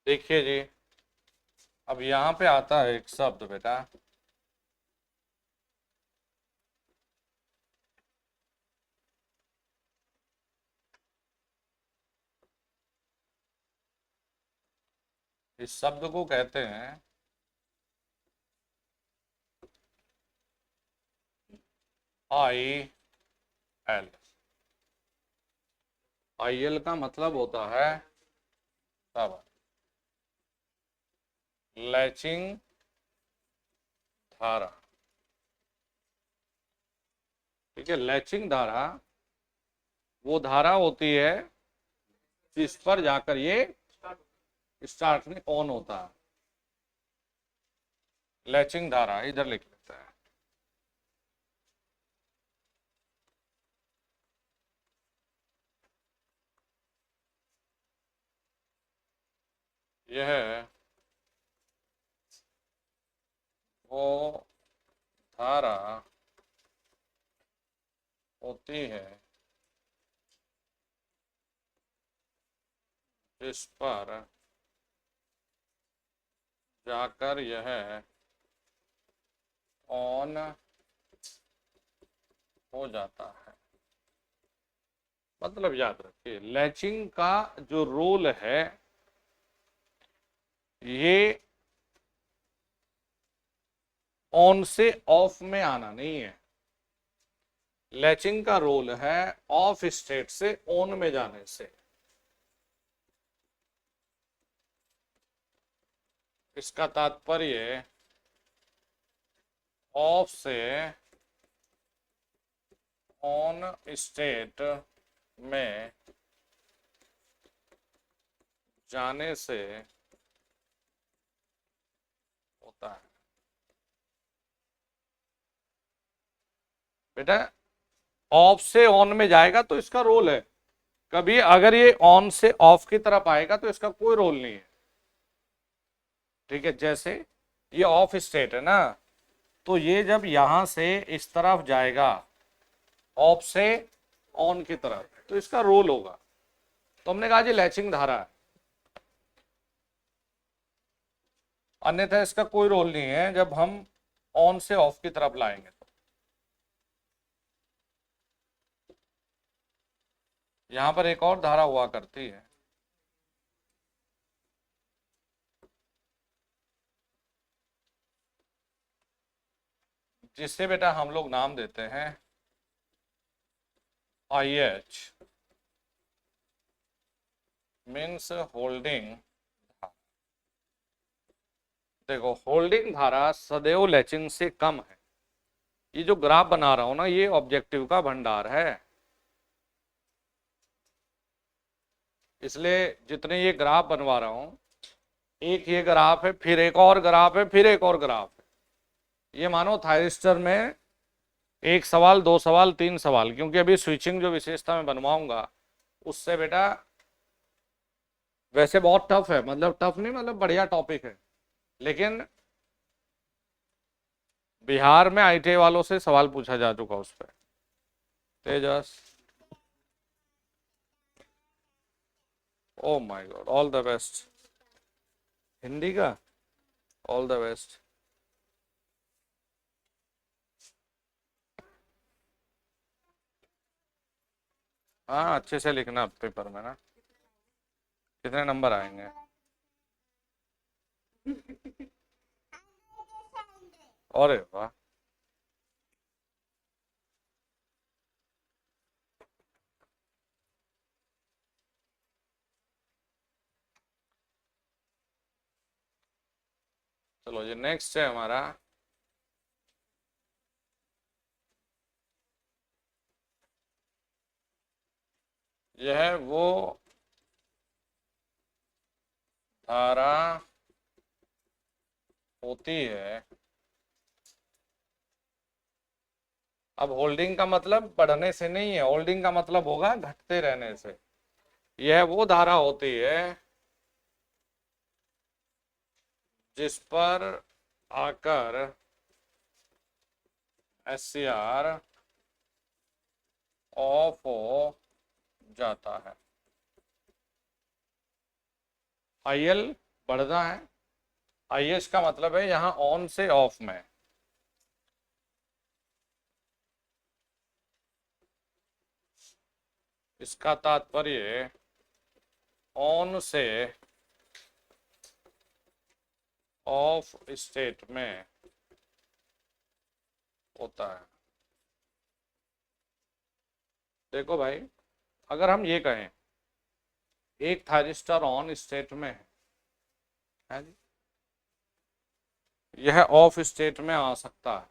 देखिए जी, अब यहां पे आता है एक शब्द बेटा, इस शब्द को कहते हैं IL। IL का मतलब होता है तब लैचिंग धारा। ठीक है, लैचिंग धारा वो धारा होती है जिस पर जाकर ये स्टार्ट में ऑन होता है। लैचिंग धारा इधर लिख लेता है। यह वो धारा होती है जिस पर जाकर यह ऑन हो जाता है। मतलब याद रखिए, लैचिंग का जो रोल है ये ऑन से ऑफ में आना नहीं है। लैचिंग का रोल है ऑफ स्टेट से ऑन में जाने से। इसका तात्पर्य ऑफ से ऑन स्टेट में जाने से होता है। बेटा ऑफ से ऑन में जाएगा तो इसका रोल है, कभी अगर ये ऑन से ऑफ की तरफ आएगा तो इसका कोई रोल नहीं है। ठीक है, जैसे ये ऑफ स्टेट है ना, तो ये जब यहां से इस तरफ जाएगा ऑफ से ऑन की तरफ तो इसका रोल होगा। तो हमने कहा जी लैचिंग धारा है, अन्यथा इसका कोई रोल नहीं है जब हम ऑन से ऑफ की तरफ लाएंगे। तो यहां पर एक और धारा हुआ करती है, जिससे बेटा हम लोग नाम देते हैं IH, मीन्स होल्डिंग। देखो होल्डिंग धारा सदैव लैचिंग से कम है। ये जो ग्राफ बना रहा हूं ना, ये ऑब्जेक्टिव का भंडार है, इसलिए जितने ये ग्राफ बनवा रहा हूं, एक ये ग्राफ है, फिर एक और ग्राफ है, फिर एक और ग्राफ है। ये मानो थायरिस्टर में एक सवाल, दो सवाल, तीन सवाल, क्योंकि अभी स्विचिंग जो विशेषता मैं बनवाऊंगा उससे बेटा वैसे बहुत टफ है, मतलब टफ नहीं, मतलब बढ़िया टॉपिक है, लेकिन बिहार में आईटीआई वालों से सवाल पूछा जा चुका उस पर। Tejas, oh my god, all the best. Hindi का ऑल द बेस्ट। हाँ, अच्छे से लिखना पेपर में ना। कितने नंबर आएंगे? अरे वाह। चलो जी, नेक्स्ट है हमारा, यह वो धारा होती है। अब होल्डिंग का मतलब बढ़ने से नहीं है, होल्डिंग का मतलब होगा घटते रहने से। यह वो धारा होती है जिस पर आकर एससीआर ऑफ हो जाता है। आईएल बढ़ना है, आईएस का मतलब है यहां ऑन से ऑफ में। इसका तात्पर्य ऑन से ऑफ स्टेट में होता है। देखो भाई, अगर हम ये कहें एक थायरिस्टर ऑन स्टेट में है जी, यह ऑफ स्टेट में आ सकता है,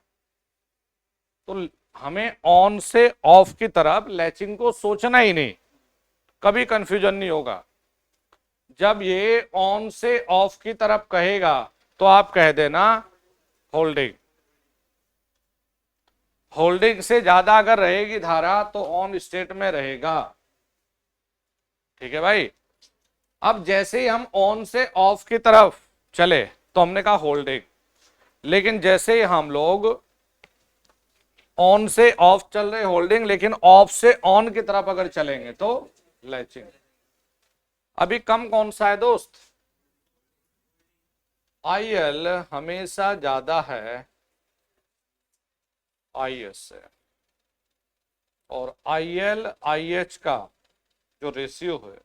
तो हमें ऑन से ऑफ की तरफ लैचिंग को सोचना ही नहीं, कभी कंफ्यूजन नहीं होगा। जब ये ऑन से ऑफ की तरफ कहेगा तो आप कह देना होल्डिंग। होल्डिंग से ज्यादा अगर रहेगी धारा तो ऑन स्टेट में रहेगा। ठीक है भाई। अब जैसे ही हम ऑन से ऑफ की तरफ चले तो हमने कहा होल्डिंग, लेकिन जैसे ही हम लोग ऑन से ऑफ चल रहे होल्डिंग, लेकिन ऑफ से ऑन की तरफ अगर चलेंगे तो लैचिंग। अभी कम कौन सा है दोस्त? आईएल हमेशा ज्यादा है आईएस से, और आईएल आईएच का जो रेशियो है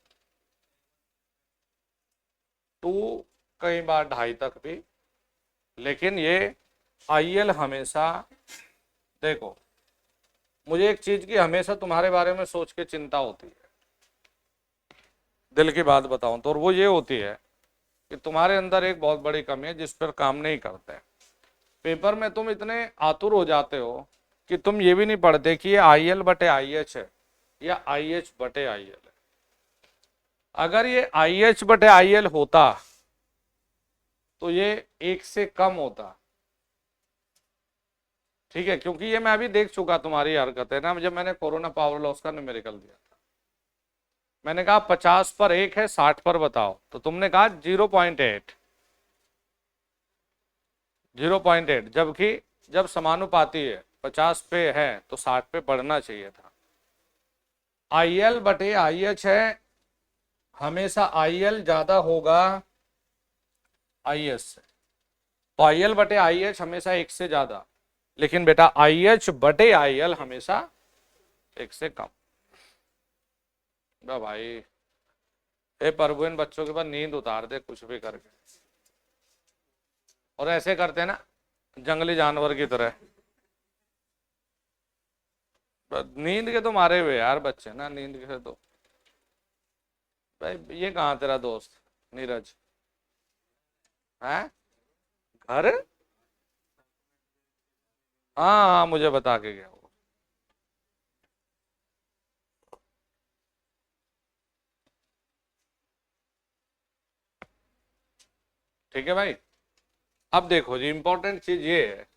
2, कई बार 2.5 तक भी, लेकिन ये आईएल हमेशा, देखो मुझे एक चीज की हमेशा तुम्हारे बारे में सोच के चिंता होती है, दिल की बात बताऊं तो, और वो ये होती है कि तुम्हारे अंदर एक बहुत बड़ी कमी है जिस पर काम नहीं करते। पेपर में तुम इतने आतुर हो जाते हो कि तुम ये भी नहीं पढ़ते कि ये आईएल बटे आईएच है या आईएच बटे आईएल है। अगर ये आईएच बटे आईएल होता तो ये 1 से कम होता। ठीक है, क्योंकि ये मैं अभी देख चुका तुम्हारी हरकत है ना, जब मैंने कोरोना पावर लॉस का न्यूमेरिकल दिया था, मैंने कहा 50 पर 1 है, 60 पर बताओ, तो तुमने कहा 0.8, 0.8, जबकि जब समानुपाती है 50 पे है तो 60 पे पढ़ना चाहिए था। आईएल बटे आईएच है, हमेशा आईएल ज्यादा होगा आईएच से, तो आईएल बटे आईएच हमेशा 1 से ज्यादा, लेकिन बेटा आईएच बटे आईएल हमेशा 1 से कम। भाई हे प्रभु, इन बच्चों के पास नींद उतार दे कुछ भी करके, और ऐसे करते ना जंगली जानवर की तरह। नींद के तो मारे हुए यार बच्चे ना, नींद के तो। भाई ये कहाँ तेरा दोस्त नीरज है? घर? हाँ हाँ, मुझे बता के गया वो। ठीक है भाई। अब देखो जी, इंपॉर्टेंट चीज ये है,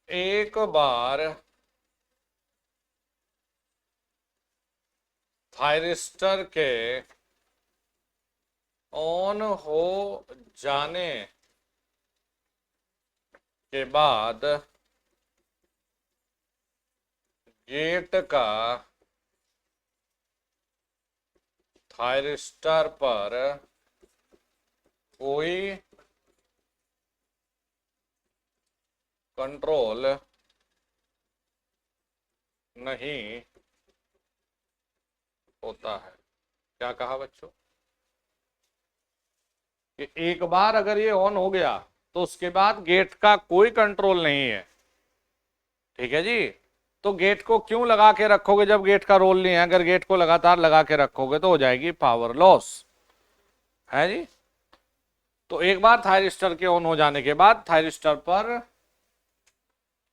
एक बार थायरिस्टर के ऑन हो जाने के बाद गेट का थायरिस्टर पर कोई कंट्रोल नहीं होता है। क्या कहा बच्चों? कि एक बार अगर ये ऑन हो गया तो उसके बाद गेट का कोई कंट्रोल नहीं है। ठीक है जी। तो गेट को क्यों लगा के रखोगे जब गेट का रोल नहीं है? अगर गेट को लगातार लगा के रखोगे तो हो जाएगी पावर लॉस, है जी। तो एक बार थायरिस्टर के ऑन हो जाने के बाद थायरिस्टर पर,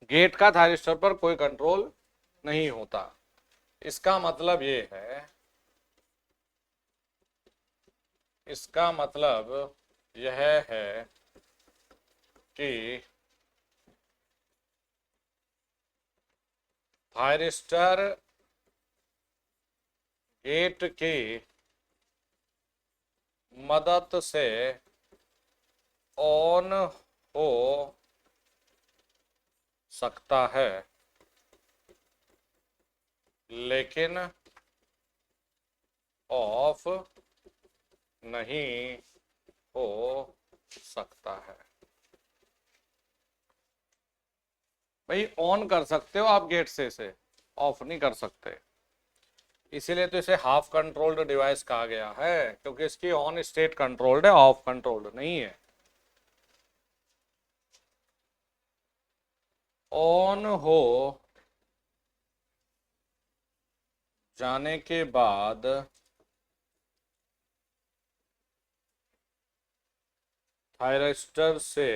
गेट का थायरिस्टर पर कोई कंट्रोल नहीं होता। इसका मतलब ये है, इसका मतलब यह है कि थायरिस्टर गेट की मदद से ऑन हो सकता है, लेकिन ऑफ नहीं हो सकता है। भाई ऑन कर सकते हो आप गेट से, इसे ऑफ नहीं कर सकते। इसीलिए तो इसे हाफ कंट्रोल्ड डिवाइस कहा गया है, क्योंकि इसकी ऑन स्टेट कंट्रोल्ड है, ऑफ कंट्रोल्ड नहीं है। ऑन हो जाने के बाद थायरिस्टर से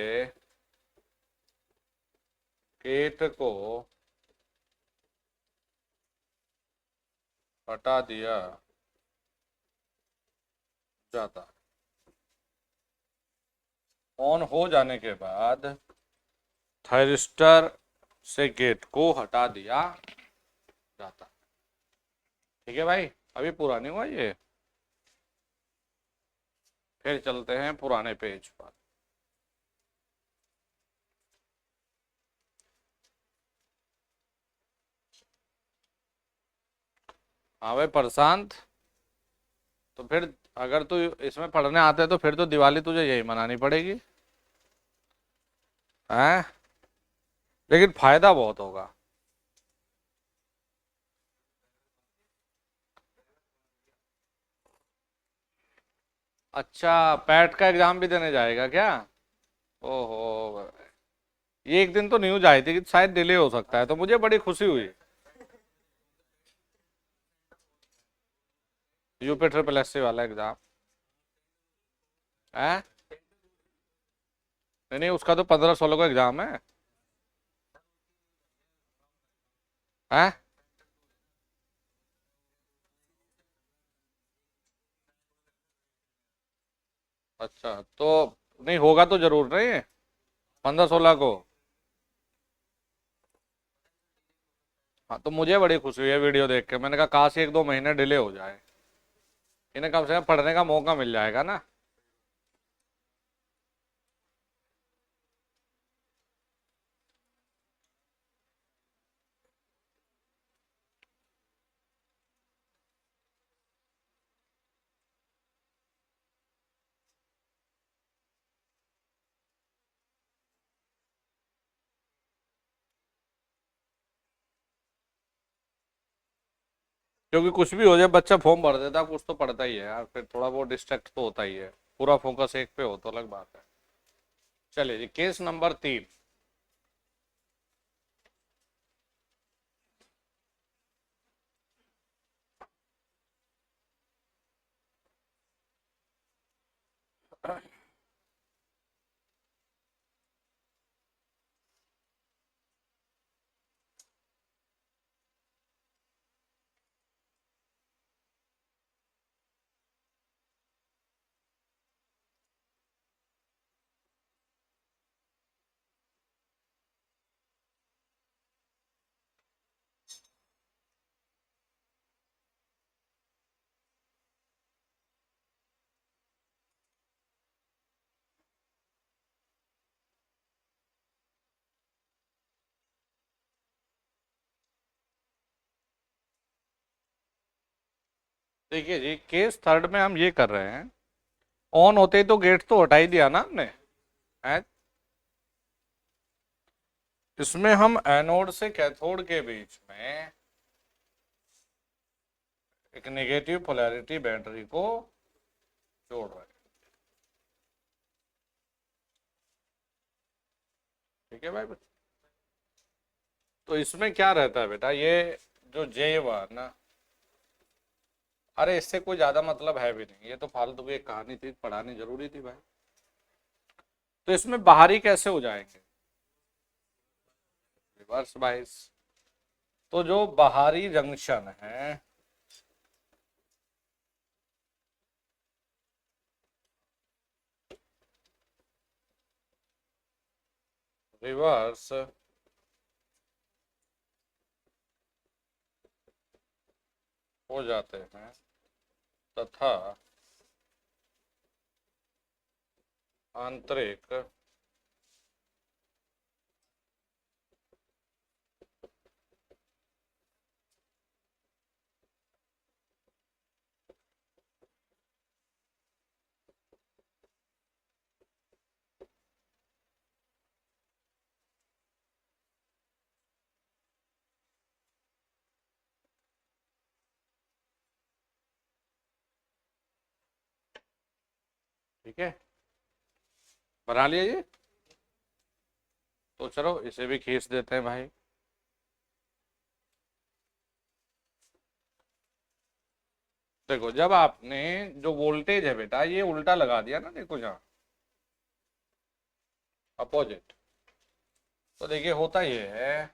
गेट को हटा दिया जाता है। ऑन हो जाने के बाद थायरिस्टर से गेट को हटा दिया जाता है। ठीक है भाई, अभी पूरा नहीं हुआ ये, फिर चलते हैं पुराने पेज पर। हाँ भाई प्रशांत, तो फिर अगर तू इसमें पढ़ने आते है तो फिर तो दिवाली तुझे यही मनानी पड़ेगी, हैं? लेकिन फायदा बहुत होगा। अच्छा, पैट का एग्जाम भी देने जाएगा क्या? ओहो, ये एक दिन तो न्यूज आई थी कि शायद डिले हो सकता है, तो मुझे बड़ी खुशी हुई। यूपी ट्रिपल एस सी वाला एग्जाम है? नहीं नहीं, उसका तो 15-16 का एग्जाम है। हैं? अच्छा, तो नहीं होगा तो जरूर नहीं, 15-16 को। हाँ, तो मुझे बड़ी खुशी हुई है वीडियो देख के, मैंने कहा काश 1-2 महीने डिले हो जाए, इन्हें कम से कम पढ़ने का मौका मिल जाएगा ना। क्योंकि कुछ भी हो जाए बच्चा फॉर्म भर देता, कुछ तो पढ़ता ही है यार, फिर थोड़ा बहुत डिस्ट्रैक्ट तो होता ही है। पूरा फोकस एक पे हो तो अलग बात है। चलिए जी, केस नंबर 3। देखिए जी, केस थर्ड में हम ये कर रहे हैं, ऑन होते ही तो गेट तो हटा ही दिया ना हमने, है? इसमें हम एनोड से कैथोड के बीच में एक नेगेटिव पोलैरिटी बैटरी को जोड़ रहे हैं। ठीक है भाई? तो इसमें क्या रहता है बेटा, ये जो J1, अरे इससे कोई ज्यादा मतलब है भी नहीं, ये तो फालतू की एक कहानी थी, पढ़ानी जरूरी थी भाई। तो इसमें बाहरी कैसे हो जाएंगे? Reverse bias. तो जो बाहरी जंक्शन है, रिवर्स हो जाते हैं तथा आंतरिक ठीक है, बना लिया ये। तो चलो इसे भी खींच देते हैं भाई। देखो, जब आपने जो वोल्टेज है बेटा ये उल्टा लगा दिया ना, देखो यहाँ अपोजिट, तो देखिए होता ये है,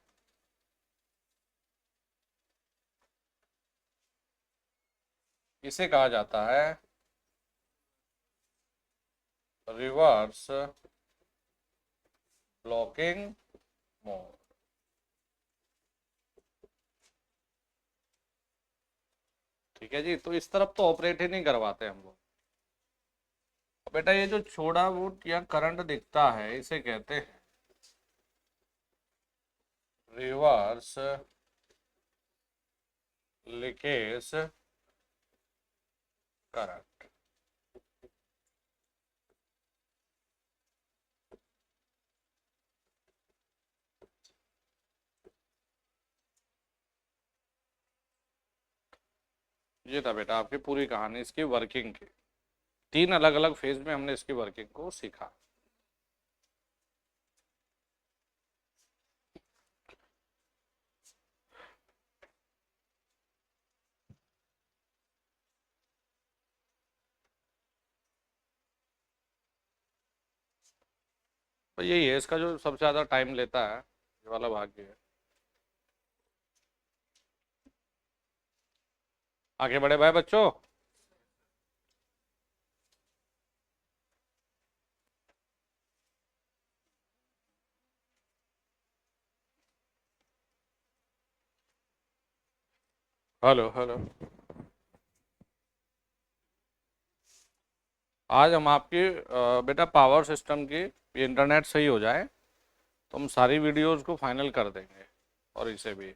इसे कहा जाता है रिवर्स ब्लॉकिंग मोड। ठीक है जी, तो इस तरफ तो ऑपरेट ही नहीं करवाते हम लोग। बेटा ये जो छोटा वोल्ट या करंट दिखता है इसे कहते हैं रिवर्स लीकेज करंट। ये था बेटा आपकी पूरी कहानी इसकी वर्किंग की। 3 अलग अलग फेज में हमने इसकी वर्किंग को सीखा। तो यही है इसका जो सबसे ज़्यादा टाइम लेता है, ये वाला भाग ये है। आगे बढ़े भाई बच्चों। Hello hello. आज हम आपकी बेटा पावर सिस्टम की, ये इंटरनेट सही हो जाए तो हम सारी वीडियोस को फाइनल कर देंगे, और इसे भी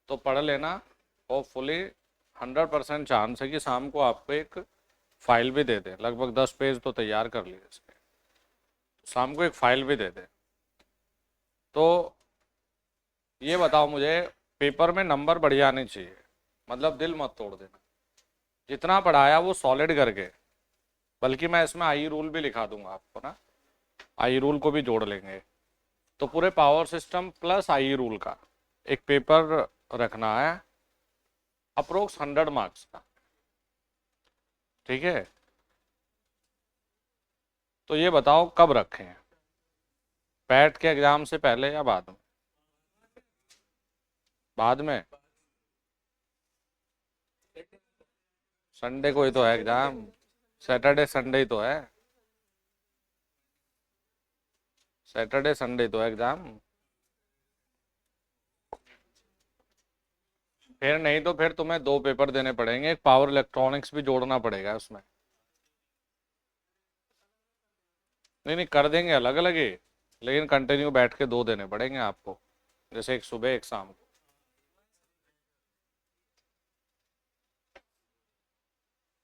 तो पढ़ लेना। होपफुली 100% चांस है कि शाम को आपको एक फाइल भी दे दें, लगभग 10 पेज तो तैयार कर लिए इसके, शाम को एक फाइल भी दे दें। तो ये बताओ मुझे, पेपर में नंबर बढ़िया आने चाहिए, मतलब दिल मत तोड़ देना, जितना पढ़ाया वो सॉलिड करके। बल्कि मैं इसमें आई रूल भी लिखा दूंगा आपको ना, आई रूल को भी जोड़ लेंगे। तो पूरे power system plus I rule का एक पेपर रखना है, अप्रोक्स 100 मार्क्स का। ठीक है, तो ये बताओ कब रखें, पैट के एग्जाम से पहले या बाद में? बाद में। संडे को ही तो है एग्जाम, सैटरडे संडे ही तो है, सैटरडे संडे तो है एग्जाम। फिर नहीं तो फिर तुम्हें 2 पेपर देने पड़ेंगे, एक पावर इलेक्ट्रॉनिक्स भी जोड़ना पड़ेगा उसमें। नहीं नहीं, कर देंगे अलग अलग ही, लेकिन कंटिन्यू बैठ के 2 देने पड़ेंगे आपको, जैसे एक सुबह एक शाम को।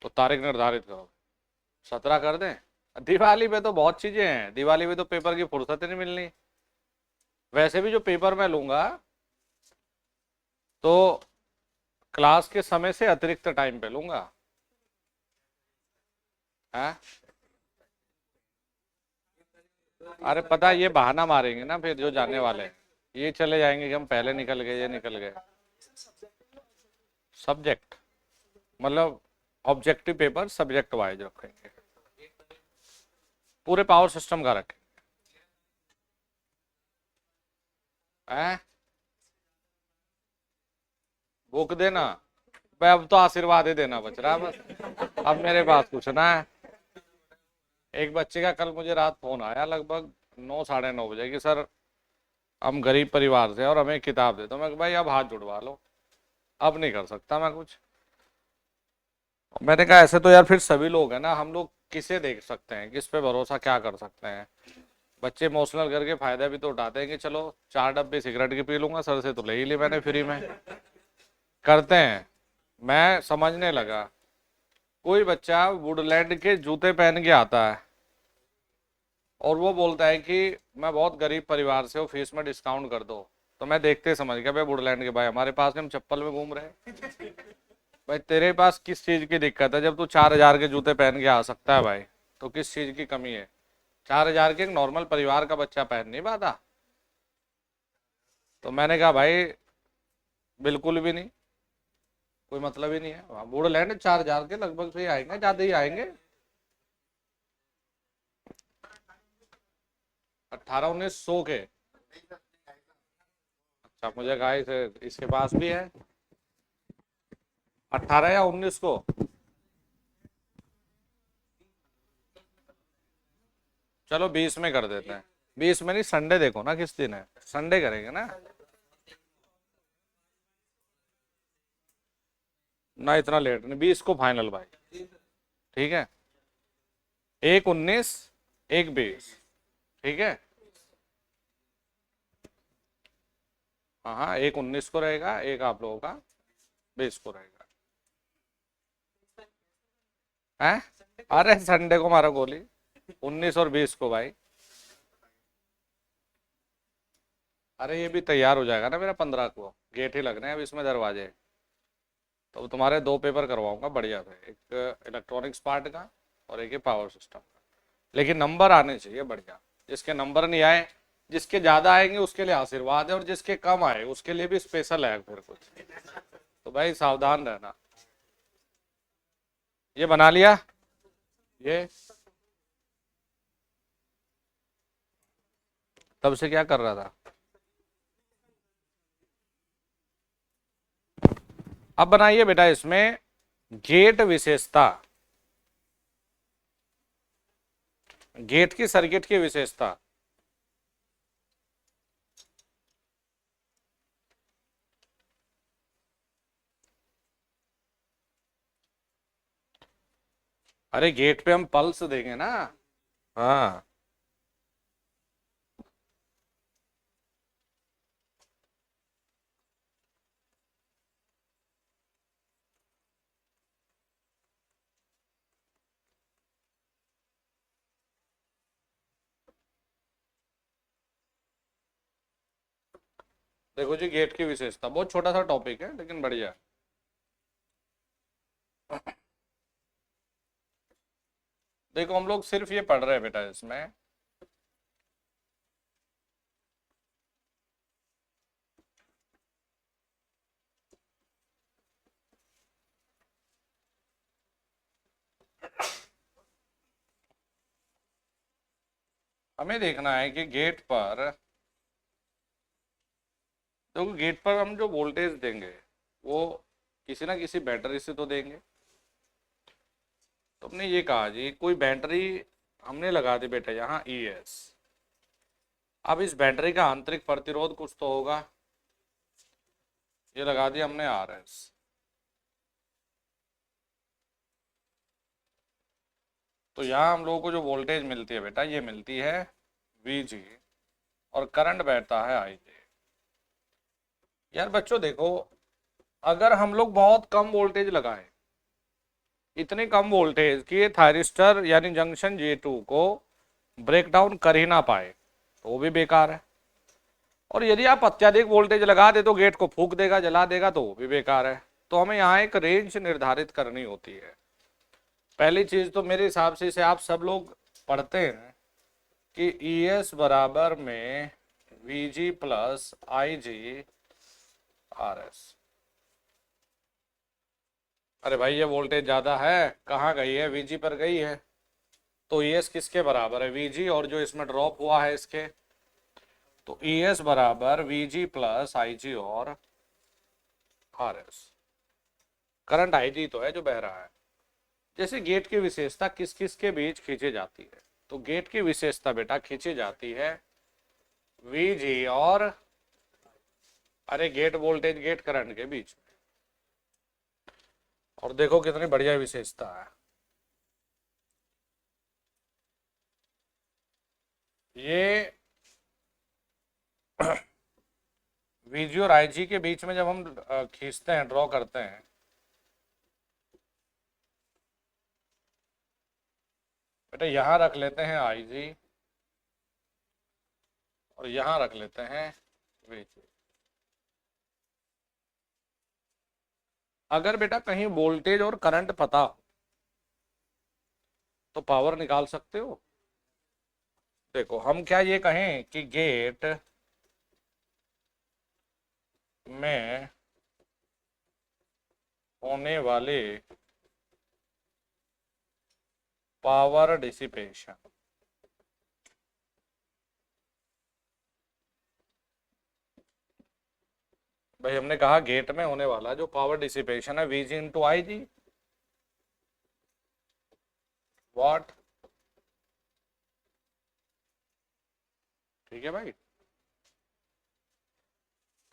तो तारीख निर्धारित करो, 17 कर दें। दिवाली पे तो बहुत चीजें हैं, दिवाली पे तो पेपर की फुर्सत ही नहीं मिलनी। वैसे भी जो पेपर मैं लूंगा तो क्लास के समय से अतिरिक्त टाइम पे लूंगा है। अरे पता है, ये बहाना मारेंगे ना फिर जो जाने वाले हैं, ये चले जाएंगे कि हम पहले निकल गए, ये निकल गए। सब्जेक्ट मतलब ऑब्जेक्टिव पेपर सब्जेक्ट वाइज रखेंगे, पूरे पावर सिस्टम का रखेंगे हैं। बुक देना भाई, अब तो आशीर्वाद ही देना बच रहा है बस, अब मेरे पास कुछ ना है। एक बच्चे का कल मुझे रात फोन आया लगभग 9 साढ़े 9 बजे कि सर हम गरीब परिवार से और हमें किताब दे दो। मैं भाई अब हाथ जुड़वा लो, अब नहीं कर सकता मैं कुछ। मैंने कहा ऐसे तो यार फिर सभी लोग हैं ना, हम लोग किसे देख सकते हैं, किस पे भरोसा क्या कर सकते हैं। बच्चे इमोशनल करके फायदा भी तो उठाते हैं कि चलो 4 डब्बे सिगरेट की पी लूंगा, सर से तो ले ही ली मैंने फ्री में, करते हैं। मैं समझने लगा, कोई बच्चा वुडलैंड के जूते पहन के आता है और वो बोलता है कि मैं बहुत गरीब परिवार से हूँ, फीस में डिस्काउंट कर दो। तो मैं देखते ही समझ गया भाई वुडलैंड के भाई हमारे पास नहीं, हम चप्पल में घूम रहे हैं। भाई तेरे पास किस चीज की दिक्कत है, जब तू 4,000 के जूते पहन के आ सकता है भाई, तो किस चीज की कमी है। 4,000 के एक नॉर्मल परिवार का बच्चा पहन नहीं पाता। तो मैंने कहा भाई बिल्कुल भी नहीं, कोई मतलब ही नहीं है। वुडलैंड 4,000 के लगभग से ही आएंगे, ज्यादा ही आएंगे। 18-19 100 के। अच्छा मुझे कहा इसके पास भी है 18 या 19 को। चलो 20 में कर देते हैं। 20 में नहीं, संडे देखो ना किस दिन है, संडे करेंगे ना। ना इतना लेट नहीं, 20 को फाइनल भाई। ठीक है, एक 19 एक 20। ठीक है, हाँ हाँ, एक 19 को रहेगा, एक आप लोगों का 20 को रहेगा। हैं? अरे संडे को मारो गोली, 19 और 20 को भाई। अरे ये भी तैयार हो जाएगा ना मेरा 15 को, गेट ही लगने हैं अब इसमें दरवाजे। तो तुम्हारे 2 पेपर करवाऊंगा बढ़िया से, एक इलेक्ट्रॉनिक्स पार्ट का और एक पावर सिस्टम का। लेकिन नंबर आने चाहिए बढ़िया, जिसके नंबर नहीं आए, जिसके ज्यादा आएंगे उसके लिए आशीर्वाद है, और जिसके कम आए उसके लिए भी स्पेशल है फिर कुछ। तो भाई सावधान रहना। ये बना लिया ये, तब से क्या कर रहा था। अब बनाइए बेटा इसमें गेट विशेषता, गेट की सर्किट की विशेषता। अरे गेट पे हम पल्स देंगे ना। हाँ देखो जी, गेट की विशेषता बहुत छोटा सा टॉपिक है लेकिन बढ़िया है। देखो हम लोग सिर्फ ये पढ़ रहे हैं बेटा इसमें, हमें देखना है कि गेट पर, देखो गेट पर हम जो वोल्टेज देंगे वो किसी ना किसी बैटरी से तो देंगे। तो हमने ये कहा जी कोई बैटरी हमने लगा दी बेटा यहाँ ES। अब इस बैटरी का आंतरिक प्रतिरोध कुछ तो होगा, ये लगा दिया हमने RS। तो यहाँ हम लोगों को जो वोल्टेज मिलती है बेटा ये मिलती है VG, और करंट बहता है IJ। यार बच्चों देखो, अगर हम लोग बहुत कम वोल्टेज लगाएं इतनी कम वोल्टेज कि ये थायरिस्टर यानी जंक्शन J2 को ब्रेक डाउन कर ही ना पाए, तो वो भी बेकार है। और यदि आप अत्यधिक वोल्टेज लगा दे तो गेट को फूंक देगा, जला देगा, तो वो भी बेकार है। तो हमें यहाँ एक रेंज निर्धारित करनी होती है। पहली चीज तो मेरे हिसाब से इसे आप सब लोग पढ़ते हैं कि ES बराबर में VG प्लस IG RS। अरे भाई ये वोल्टेज ज्यादा है, कहाँ गई है, VG पर गई है। तो ES किसके बराबर है, VG, और जो इसमें ड्रॉप हुआ है इसके, तो ES बराबर VG प्लस IG और RS। करंट IG तो है जो बह रहा है। जैसे गेट की विशेषता किस किस के बीच खींची जाती है, तो गेट की विशेषता बेटा खींची जाती है VG और, अरे गेट वोल्टेज गेट करंट के बीच में। और देखो कितनी बढ़िया विशेषता है ये। VG और IG के बीच में जब हम खींचते हैं, ड्रॉ करते हैं, बेटा यहां रख लेते हैं IG और यहां रख लेते हैं VG। अगर बेटा कहीं वोल्टेज और करंट पता हो तो पावर निकाल सकते हो। देखो हम क्या ये कहें कि गेट में होने वाले पावर डिसिपेशन, भाई हमने कहा गेट में होने वाला जो पावर डिसिपेशन है VG इंटू IG वाट। ठीक है भाई।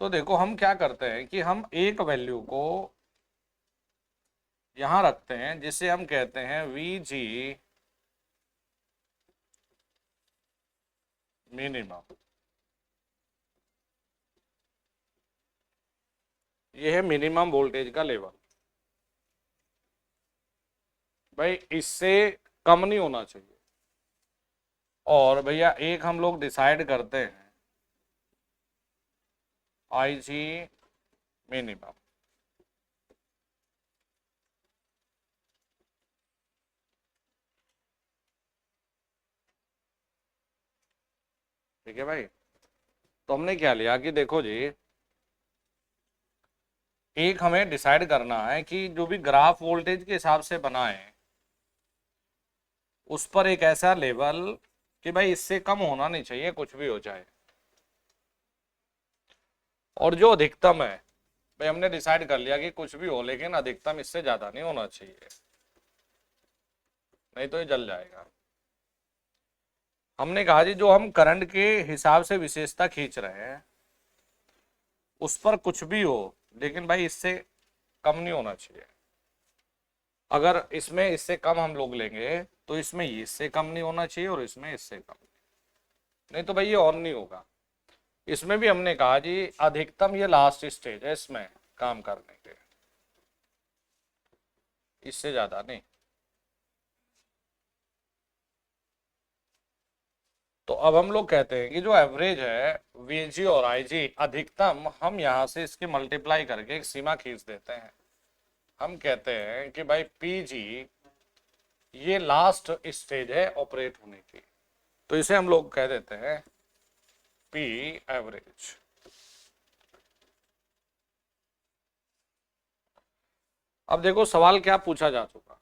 तो देखो हम क्या करते हैं कि हम एक वैल्यू को यहां रखते हैं जिसे हम कहते हैं VG मिनिमम। ये है मिनिमम वोल्टेज का लेवल। भाई इससे कम नहीं होना चाहिए। और भैया एक हम लोग डिसाइड करते हैं IG मिनिमम। ठीक है भाई। तो हमने क्या लिया कि देखो जी, एक हमें डिसाइड करना है कि जो भी ग्राफ वोल्टेज के हिसाब से बना है उस पर एक ऐसा लेवल कि भाई इससे कम होना नहीं चाहिए, कुछ भी हो जाए। और जो अधिकतम है भाई हमने डिसाइड कर लिया कि कुछ भी हो लेकिन अधिकतम इससे ज्यादा नहीं होना चाहिए, नहीं तो ये जल जाएगा। हमने कहा जी जो हम करंट के हिसाब से विशेषता खींच रहे हैं उस पर कुछ भी हो लेकिन भाई इससे कम नहीं होना चाहिए। अगर इसमें इससे कम हम लोग लेंगे तो इसमें इससे कम नहीं होना चाहिए और इसमें इससे कम, नहीं तो भाई ये ऑन नहीं होगा। इसमें भी हमने कहा जी अधिकतम ये लास्ट स्टेज है इसमें काम करने के, इससे ज्यादा नहीं। तो अब हम लोग कहते हैं कि जो एवरेज है VG और IG अधिकतम, हम यहां से इसके मल्टीप्लाई करके एक सीमा खींच देते हैं। हम कहते हैं कि भाई PG ये लास्ट स्टेज है ऑपरेट होने की, तो इसे हम लोग कह देते हैं P एवरेज। अब देखो सवाल क्या पूछा जा चुका,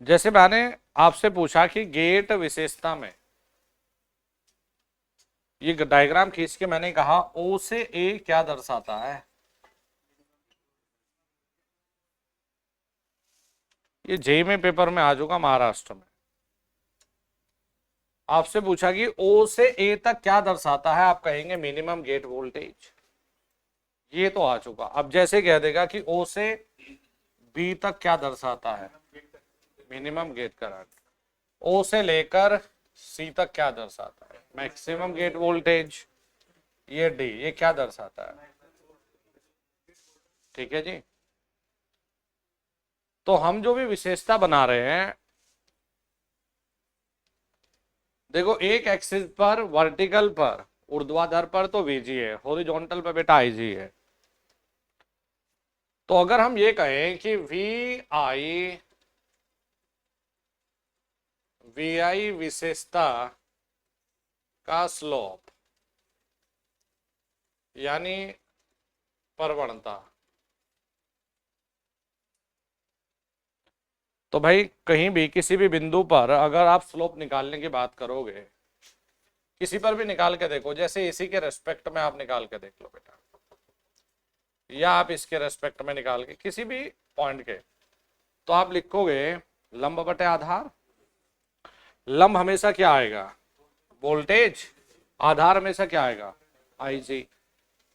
जैसे मैंने आपसे पूछा कि गेट विशेषता में ये डायग्राम खींच के मैंने कहा O से A क्या दर्शाता है। ये जेईई में पेपर में आ चुका महाराष्ट्र में। आपसे पूछा कि O से A तक क्या दर्शाता है, आप कहेंगे मिनिमम गेट वोल्टेज, ये तो आ चुका। अब जैसे कह देगा कि O से B तक क्या दर्शाता है, मिनिमम गेट करंट। O से लेकर C तक क्या दर्शाता है, मैक्सिमम गेट वोल्टेज। ये D ये क्या दर्शाता है, ठीक है जी। तो हम जो भी विशेषता बना रहे हैं, देखो एक एक्सिस पर वर्टिकल पर ऊर्ध्वाधर पर तो वीजी है, हॉरिजॉन्टल पर बेटा आईजी है। तो अगर हम ये कहें कि वी आई विशेषता का स्लोप यानी प्रवणता, तो भाई कहीं भी किसी भी बिंदु पर अगर आप स्लोप निकालने की बात करोगे, किसी पर भी निकाल के देखो, जैसे इसी के रेस्पेक्ट में आप निकाल के देख लो बेटा, या आप इसके रेस्पेक्ट में निकाल के किसी भी पॉइंट के, तो आप लिखोगे लंब बटे आधार। लंब हमेशा क्या आएगा, वोल्टेज। आधार हमेशा क्या आएगा, आई जी।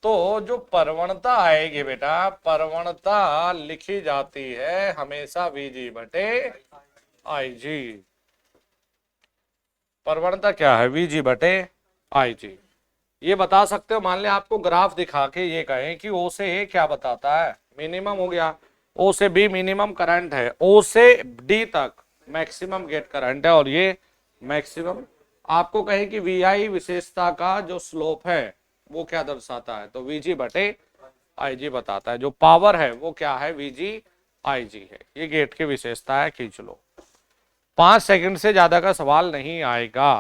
तो जो प्रवणता आएगी बेटा, प्रवणता लिखी जाती है हमेशा वीजी बटे आई जी। प्रवणता क्या है, वीजी बटे आई जी। ये बता सकते हो, मान लिया आपको ग्राफ दिखा के ये कहें कि ओ से ए क्या बताता है, मिनिमम हो गया, ओ से बी मिनिमम करंट है, ओ से डी तक मैक्सिमम गेट करंट है, और ये मैक्सिमम। आपको कहे कि वी आई विशेषता का जो स्लोप है वो क्या दर्शाता है, तो वीजी बटे आई जी बताता है। जो पावर है वो क्या है, वीजी आई जी है। ये गेट की विशेषता है, खींच लो। 5 सेकंड से ज्यादा का सवाल नहीं आएगा।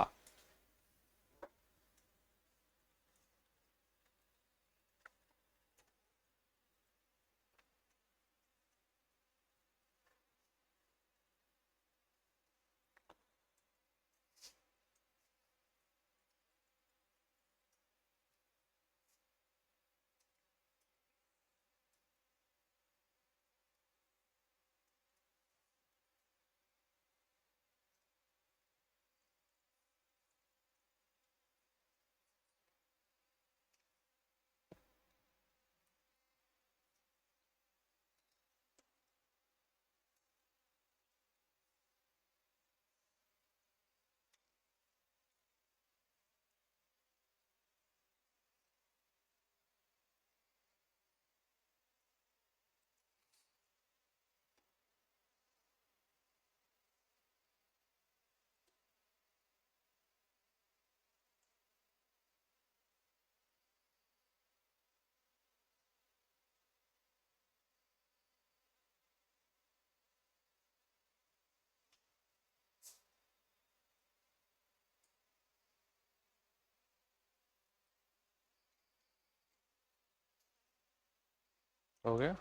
हो गया,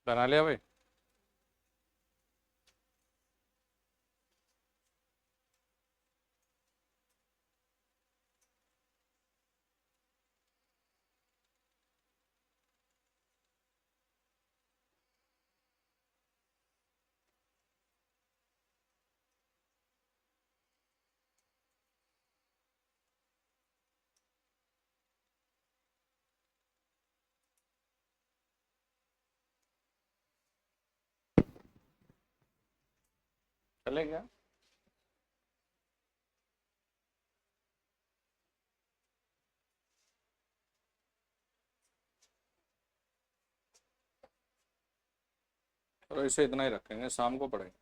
बना लिया भाई। चले गया। तो इसे इतना ही रखेंगे, शाम को पढ़ेंगे।